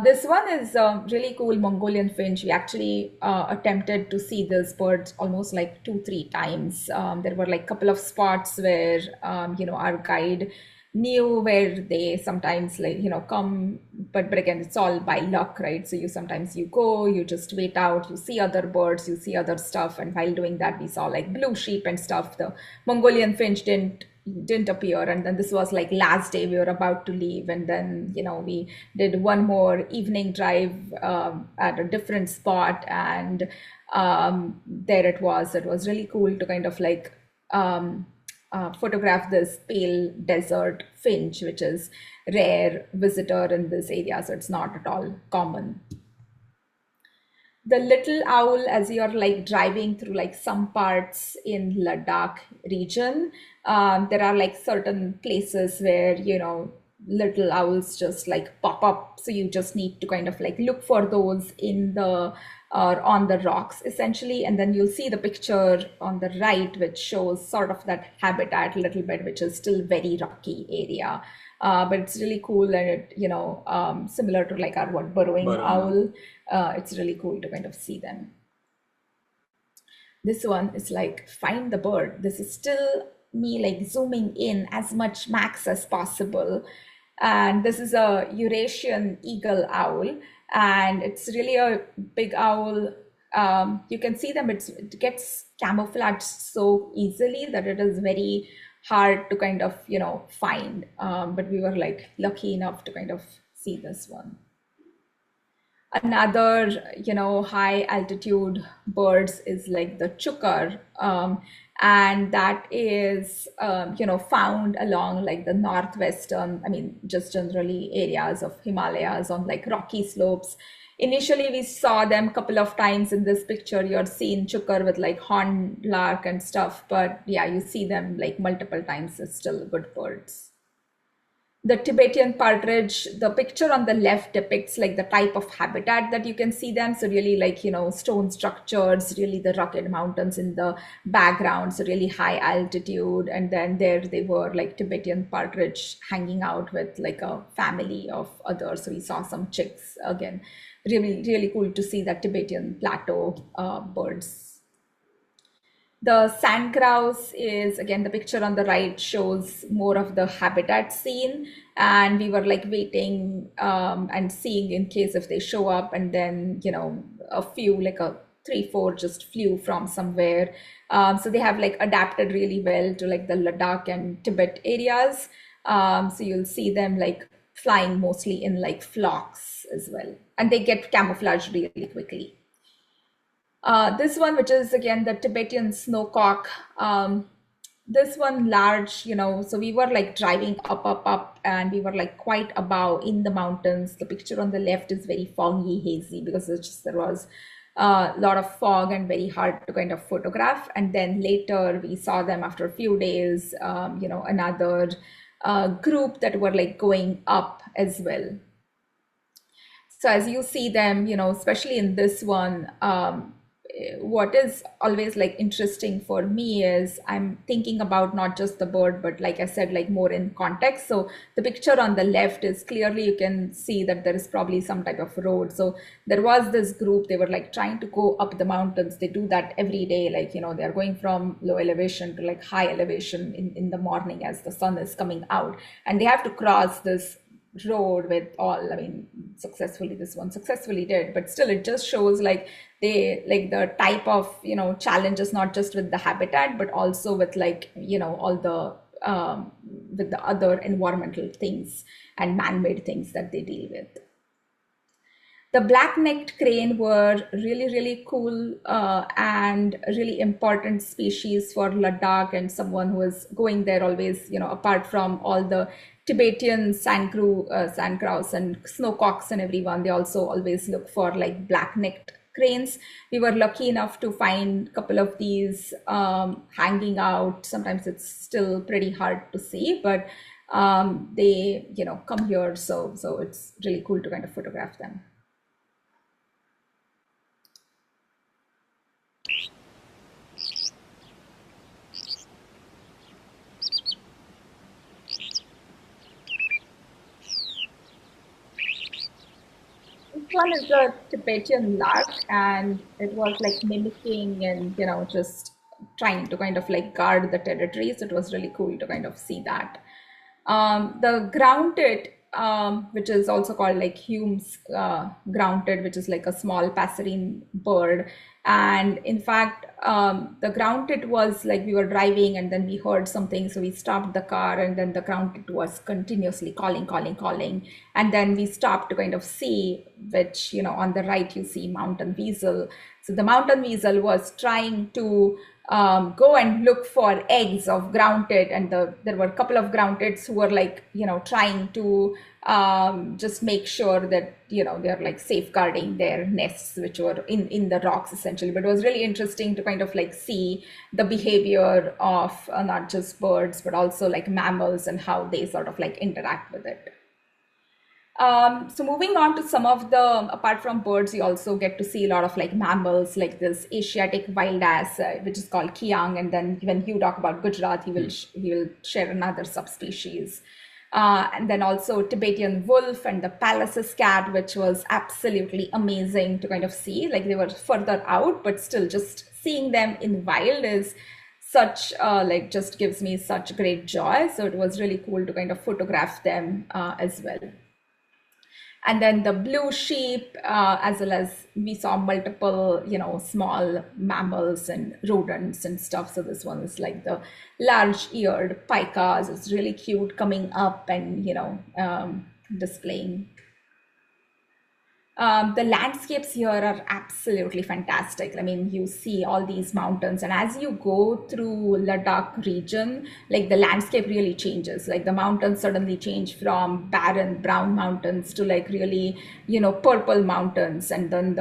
This one is really cool Mongolian finch. We actually attempted to see this bird almost like 2, 3 times. There were like a couple of spots where, our guide knew where they sometimes like, come, but again, it's all by luck, right? So sometimes you go, you just wait out, you see other birds, you see other stuff. And while doing that, we saw like blue sheep and stuff. The Mongolian finch didn't appear, and then this was like last day we were about to leave, and then we did one more evening drive at a different spot, and there it was really cool to kind of like photograph this pale desert finch, which is rare visitor in this area, so it's not at all common. The little owl, as you're like driving through like some parts in Ladakh region, there are like certain places where little owls just like pop up, so you just need to kind of like look for those in the or on the rocks essentially, and then you'll see the picture on the right which shows sort of that habitat a little bit, which is still very rocky area. But it's really cool, and it, similar to like our burrowing owl. It's really cool to kind of see them. This one is like find the bird. This is still me like zooming in as much max as possible. And this is a Eurasian eagle owl, and it's really a big owl. You can see them, it gets camouflaged so easily that it is very hard to kind of, find. But we were like lucky enough to kind of see this one. Another, high altitude birds is like the chukar, and that is, found along like the northwestern, just generally areas of Himalayas on like rocky slopes. Initially, we saw them a couple of times in this picture. You're seeing chukar with like horned lark and stuff, but yeah, you see them like multiple times. It's still good birds. The Tibetan partridge, the picture on the left depicts like the type of habitat that you can see them. So really like, stone structures, really the rugged mountains in the background. So really high altitude. And then there they were like Tibetan partridge hanging out with like a family of others. So we saw some chicks again. Really, really cool to see that Tibetan plateau birds. The sand grouse is, again, the picture on the right shows more of the habitat scene. And we were like waiting and seeing in case if they show up. And then, a few, like a 3, 4 just flew from somewhere. So they have like adapted really well to like the Ladakh and Tibet areas. So you'll see them like flying mostly in like flocks as well. And they get camouflaged really quickly. This one, which is again the Tibetan snowcock, this one large, so we were like driving up, and we were like quite above in the mountains. The picture on the left is very foggy, hazy, because there was a lot of fog and very hard to kind of photograph. And then later we saw them after a few days, another group that were like going up as well. So as you see them, especially in this one, what is always like interesting for me is I'm thinking about not just the bird, but like I said, like more in context. So the picture on the left is clearly, you can see that there is probably some type of road. So there was this group, they were like trying to go up the mountains. They do that every day. Like, they're going from low elevation to like high elevation in the morning as the sun is coming out. And they have to cross this road with all, successfully, this one successfully did, but still it just shows like they like the type of challenges, not just with the habitat, but also with like all the with the other environmental things and man-made things that they deal with. The black-necked crane were really, really cool and really important species for Ladakh, and someone who was going there always, apart from all the Tibetan sandgrouse and snowcocks and everyone, they also always look for like black-necked cranes. We were lucky enough to find a couple of these hanging out. Sometimes it's still pretty hard to see, but they, come here, so it's really cool to kind of photograph them. One is a Tibetan lark, and it was like mimicking and just trying to kind of like guard the territories. It was really cool to kind of see that. The grounded, which is also called like Hume's grounded, which is like a small passerine bird. And in fact, the grounded was like we were driving and then we heard something. So we stopped the car, and then the grounded was continuously calling. And then we stopped to kind of see, which, on the right, you see mountain weasel. So the mountain weasel was trying to go and look for eggs of grounded, and there were a couple of groundeds who were like, trying to just make sure that, they're like safeguarding their nests, which were in the rocks essentially. But it was really interesting to kind of like see the behavior of not just birds, but also like mammals and how they sort of like interact with it. So moving on to some of the, apart from birds, you also get to see a lot of like mammals, like this Asiatic wild ass, which is called Kiang. And then when you talk about Gujarat, he will share another subspecies. And then also Tibetan wolf and the Palace's cat, which was absolutely amazing to kind of see. Like they were further out, but still just seeing them in wild is such like just gives me such great joy. So it was really cool to kind of photograph them as well. And then the blue sheep, as well as we saw multiple, small mammals and rodents and stuff. So this one is like the large-eared pikas. It's really cute coming up and, displaying. The landscapes here are absolutely fantastic. I mean, you see all these mountains, and as you go through Ladakh region, like the landscape really changes. Like the mountains suddenly change from barren brown mountains to like really, purple mountains, and then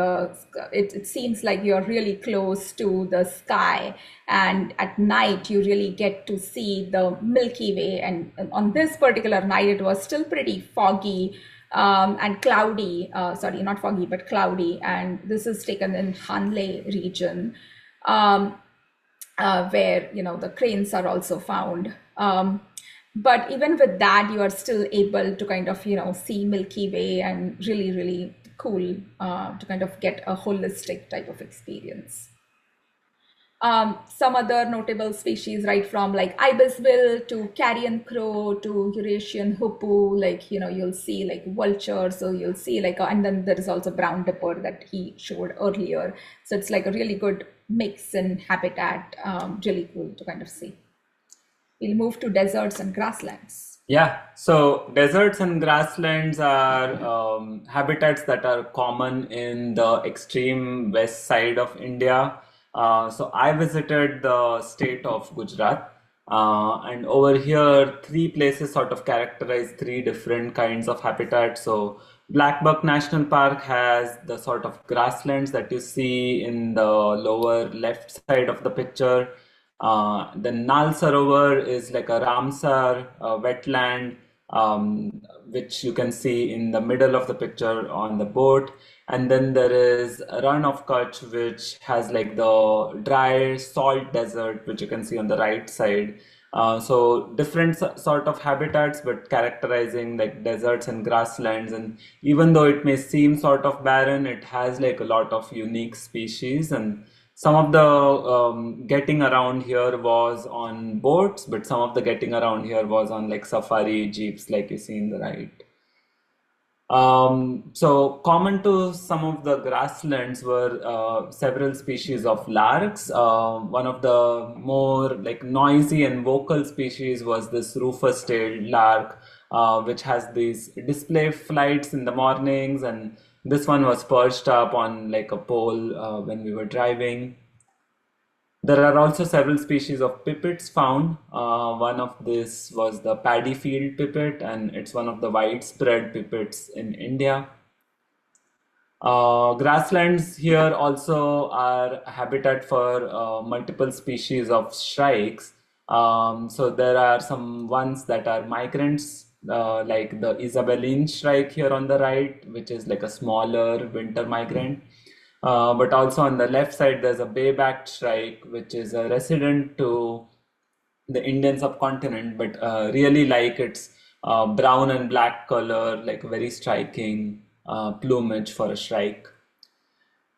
it seems like you're really close to the sky. And at night, you really get to see the Milky Way. And on this particular night, it was still pretty foggy. And cloudy, sorry, not foggy, but cloudy. And this is taken in Hanle region, where, the cranes are also found. But even with that, you are still able to kind of, see Milky Way, and really, really cool to kind of get a holistic type of experience. Some other notable species, right from like ibisbill to carrion crow to Eurasian hoopoe, like, you'll see like vultures, so you'll see like, and then there is also brown dipper that he showed earlier. So it's like a really good mix in habitat, really cool to kind of see. We'll move to deserts and grasslands. Yeah, so deserts and grasslands are habitats that are common in the extreme west side of India. So I visited the state of Gujarat, and over here, three places sort of characterize three different kinds of habitats. So Blackbuck National Park has the sort of grasslands that you see in the lower left side of the picture. Then Nal Sarovar is like a Ramsar wetland, which you can see in the middle of the picture on the boat. And then there is Rann of Kutch, which has like the dry salt desert, which you can see on the right side. So different sort of habitats, but characterizing like deserts and grasslands. And even though it may seem sort of barren, it has like a lot of unique species. And some of the getting around here was on boats, but some of the getting around here was on like safari jeeps, like you see in the right. So common to some of the grasslands were several species of larks. One of the more like noisy and vocal species was this rufous-tailed lark, which has these display flights in the mornings, and this one was perched up on like a pole when we were driving. There are also several species of pipits found. One of this was the paddy field pipit, and it's one of the widespread pipits in India. Grasslands here also are habitat for multiple species of shrikes. So there are some ones that are migrants, like the Isabelline shrike here on the right, which is like a smaller winter migrant. But also on the left side, there's a bay-backed shrike, which is a resident to the Indian subcontinent, but really like its brown and black color, like very striking plumage for a shrike.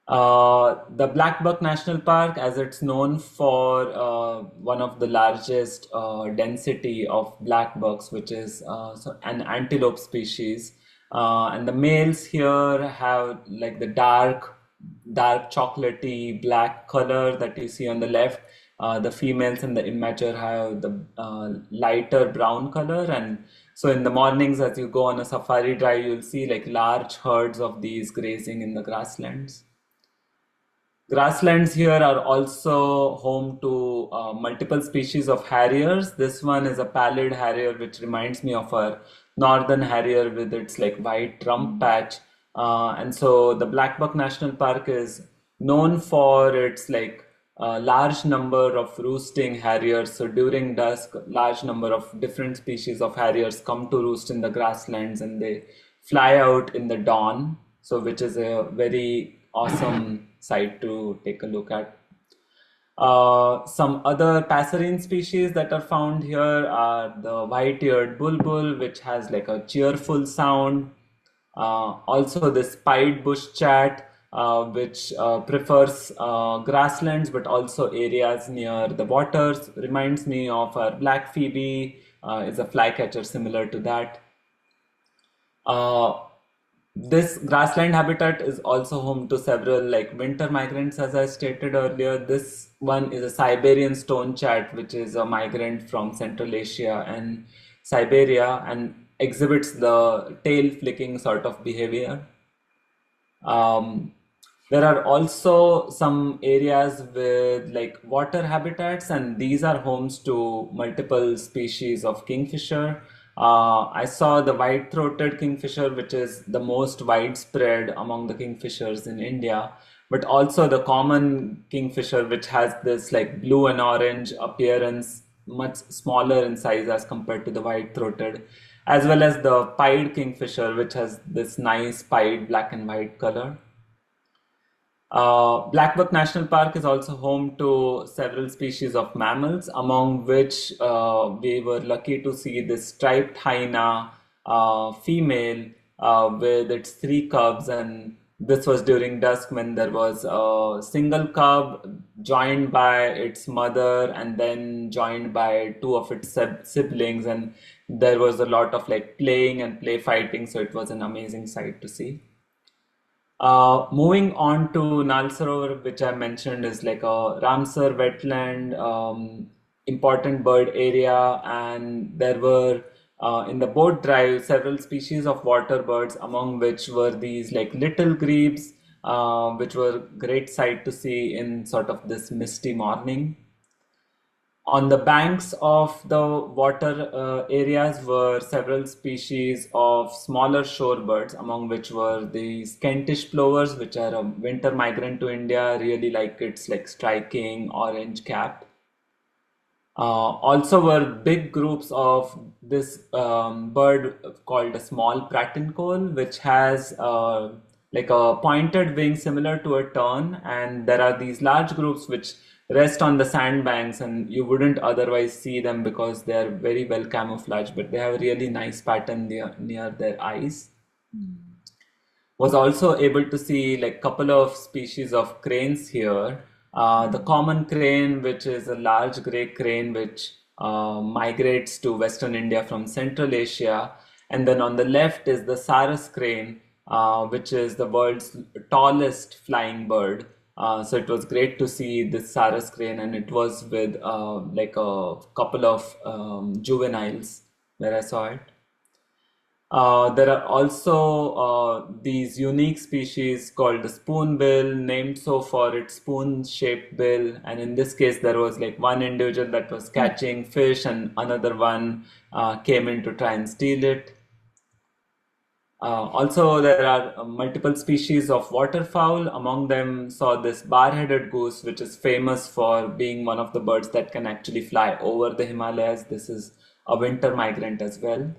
The Black Buck National Park, as it's known for one of the largest density of black bucks, which is an antelope species. And the males here have like the dark chocolatey black color that you see on the left. The females and the immature have the lighter brown color. And so in the mornings, as you go on a safari drive, you'll see like large herds of these grazing in the grasslands. Grasslands here are also home to multiple species of harriers. This one is a pallid harrier, which reminds me of a northern harrier with its like white rump patch. And so the Blackbuck National Park is known for its like large number of roosting harriers. So during dusk, large number of different species of harriers come to roost in the grasslands, and they fly out in the dawn. So which is a very awesome sight to take a look at. Some other passerine species that are found here are the white-eared bulbul, which has like a cheerful sound. Also this pied bush chat, which prefers grasslands but also areas near the waters. Reminds me of our black phoebe, is a flycatcher similar to that. This grassland habitat is also home to several like winter migrants, as I stated earlier. This one is a Siberian stone chat, which is a migrant from Central Asia and Siberia, and exhibits the tail flicking sort of behavior. There are also some areas with like water habitats, and these are homes to multiple species of kingfisher. I saw the white-throated kingfisher, which is the most widespread among the kingfishers in India, but also the common kingfisher, which has this like blue and orange appearance, much smaller in size as compared to the white-throated, as well as the pied kingfisher, which has this nice pied black and white color. Blackbuck National Park is also home to several species of mammals, among which we were lucky to see this striped hyena female with its 3 cubs, and this was during dusk when there was a single cub joined by its mother and then joined by 2 of its siblings, and there was a lot of like playing and play fighting, so it was an amazing sight to see. Moving on to Nal Sarovar, which I mentioned is like a Ramsar wetland, important bird area, and there were in the boat drive several species of water birds, among which were these like little grebes, which were great sight to see in sort of this misty morning. On the banks of the water areas were several species of smaller shorebirds, among which were the Kentish plovers, which are a winter migrant to India, really like its like striking orange cap. Also were big groups of this bird called a small pratincoal, which has like a pointed wing similar to a tern, and there are these large groups which rest on the sandbanks, and you wouldn't otherwise see them because they are very well camouflaged, but they have a really nice pattern near their eyes. Was also able to see like couple of species of cranes here. The common crane, which is a large gray crane which migrates to Western India from Central Asia. And then on the left is the Saras crane, which is the world's tallest flying bird. So it was great to see this Saras crane, and it was with like a couple of juveniles where I saw it. There are also these unique species called the spoonbill, named so for its spoon-shaped bill. And in this case, there was like one individual that was catching fish, and another one came in to try and steal it. Also, there are multiple species of waterfowl. Among them, saw this bar-headed goose, which is famous for being one of the birds that can actually fly over the Himalayas. This is a winter migrant as well.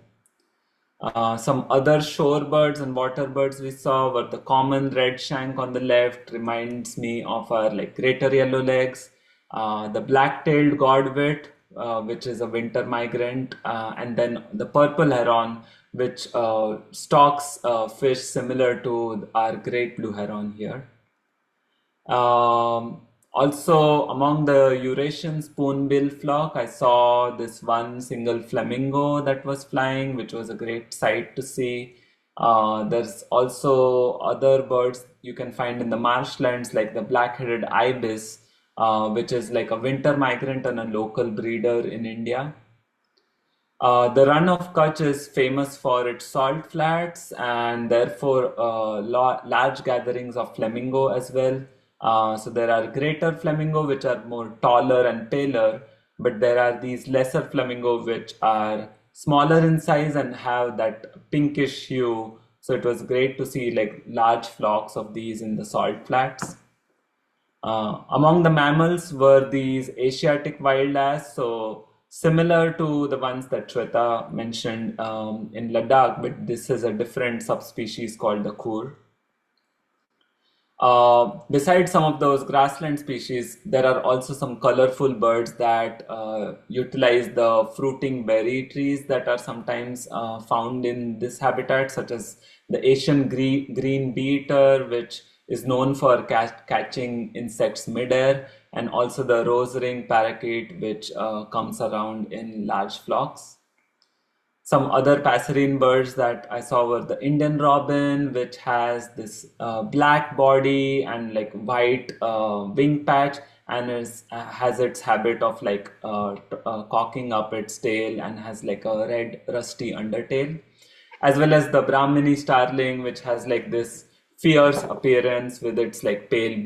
Some other shorebirds and water birds we saw were the common red shank on the left, reminds me of our like greater yellow legs, the black-tailed godwit, which is a winter migrant, and then the purple heron, which stalks fish similar to our great blue heron here. Also, among the Eurasian spoonbill flock, I saw this one single flamingo that was flying, which was a great sight to see. There's also other birds you can find in the marshlands, like the black-headed ibis, which is like a winter migrant and a local breeder in India. The Rann of Kutch is famous for its salt flats and therefore large gatherings of flamingo as well. So there are greater flamingo which are more taller and paler, but there are these lesser flamingo which are smaller in size and have that pinkish hue. So it was great to see like large flocks of these in the salt flats. Among the mammals were these Asiatic wild ass, so similar to the ones that Shweta mentioned in Ladakh, but this is a different subspecies called the Kur. Besides some of those grassland species, there are also some colorful birds that utilize the fruiting berry trees that are sometimes found in this habitat, such as the Asian green bee-eater, which is known for catching insects midair, and also the rose-ring parakeet, which comes around in large flocks. Some other passerine birds that I saw were the Indian robin, which has this black body and like white wing patch, and has its habit of like cocking up its tail and has like a red rusty undertail, as well as the Brahmini starling, which has like this fierce appearance with its like pale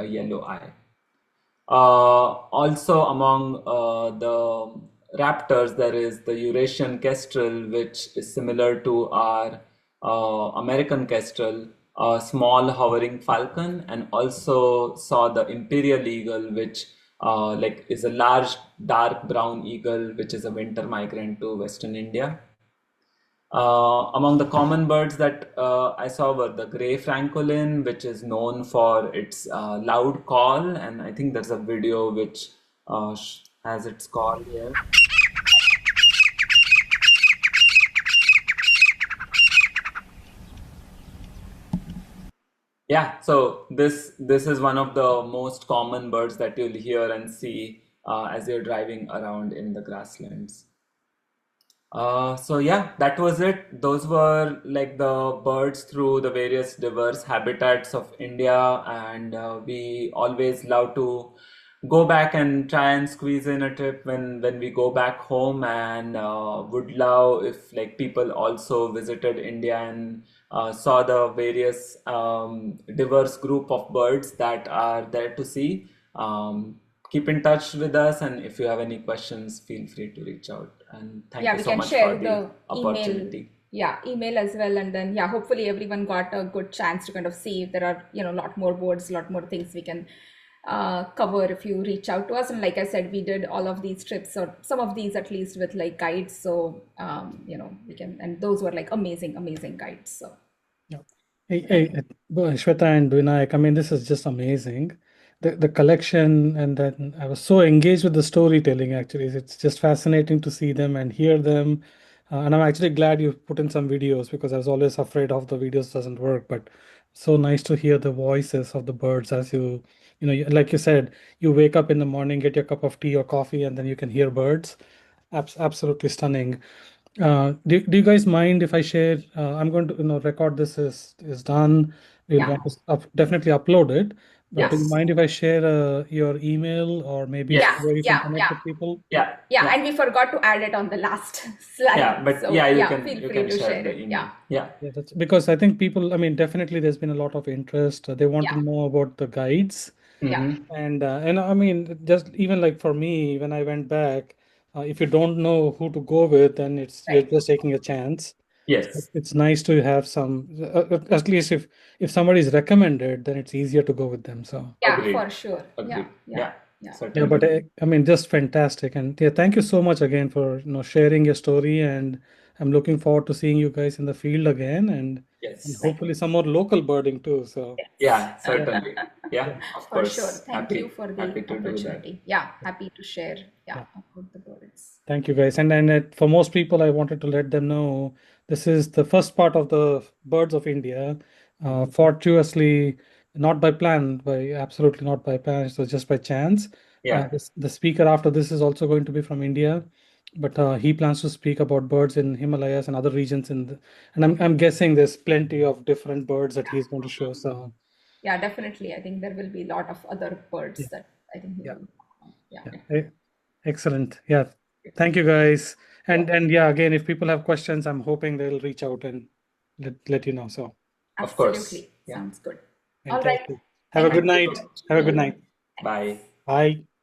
yellow eye. Also among the raptors, there is the Eurasian kestrel, which is similar to our American kestrel, a small hovering falcon, and also saw the imperial eagle, which like is a large dark brown eagle, which is a winter migrant to Western India. Among the common birds that I saw were the gray francolin, which is known for its loud call, and I think there's a video which has its call here. Yeah, so this is one of the most common birds that you'll hear and see as you're driving around in the grasslands. So yeah, that was it. Those were like the birds through the various diverse habitats of India, and we always love to go back and try and squeeze in a trip when we go back home, and would love if like people also visited India and saw the various diverse group of birds that are there to see. Keep in touch with us, and if you have any questions, feel free to reach out. And thank Yeah, you we so can much share for the the email. opportunity. Yeah, email as well. And then, yeah, hopefully everyone got a good chance to kind of see if there are, a lot more boards, a lot more things we can cover if you reach out to us. And like I said, we did all of these trips, or some of these at least, with like guides. So, we can, and those were like amazing, amazing guides. So, Yeah. Hey, Shweta and Vinayak, I mean, this is just amazing. The collection, and then I was so engaged with the storytelling, actually. It's just fascinating to see them and hear them. And I'm actually glad you put in some videos, because I was always afraid of the videos doesn't work. But so nice to hear the voices of the birds as like you said, you wake up in the morning, get your cup of tea or coffee, and then you can hear birds. Absolutely stunning. Do you guys mind if I share? I'm going to record this is done. We'll yeah. want to definitely upload it. But do you Yes. mind if I share your email or maybe Yes. Yeah, where you can yeah, connect yeah. with people? Yeah. Yeah, Yeah. and we forgot to add it on the last Yeah. slide. But So yeah, yeah, feel you free can to share share the it. email. Yeah, Yeah. Yeah, that's because I think people, I mean, definitely there's been a lot of interest. They want to yeah, know about the guides. yeah, Mm-hmm. And I mean, just even like for me, when I went back, if you don't know who to go with, then you're right. just taking a chance. So Yes. it's nice to have some, at least if somebody is recommended, then it's easier to go with them. So Yeah, Agreed. for sure. Yeah, Agreed. yeah, Yeah. yeah. yeah, but Certainly. I mean, just fantastic. And yeah, thank you so much again for sharing your story. And I'm looking forward to seeing you guys in the field again, and Yes. Right. hopefully some more local birding too. So Yes. Yeah, yeah, certainly. Yeah, yeah, of For sure. course. Thank you for the Happy to do that. opportunity. Yeah, happy to share. Yeah, yeah. about the birds. Thank you guys. For most people, I wanted to let them know this is the first part of the Birds of India. Fortuitously, not by plan, by absolutely not by plan, it was just by chance. Yeah, The speaker after this is also going to be from India, but he plans to speak about birds in Himalayas and other regions and I'm guessing there's plenty of different birds that he's going to show. So Yeah, definitely. I think there will be a lot of other yeah, birds that I think we yeah, will. Yeah. yeah. Excellent. Yeah. Thank you guys. Yeah, And yeah, again, if people have questions, I'm hoping they'll reach out and let you know. So of course. absolutely. Yeah. Sounds good. All right. fantastic. Have a Thank good you. Thank you so night. much. Have a You good too. night. Thanks. Bye. Bye.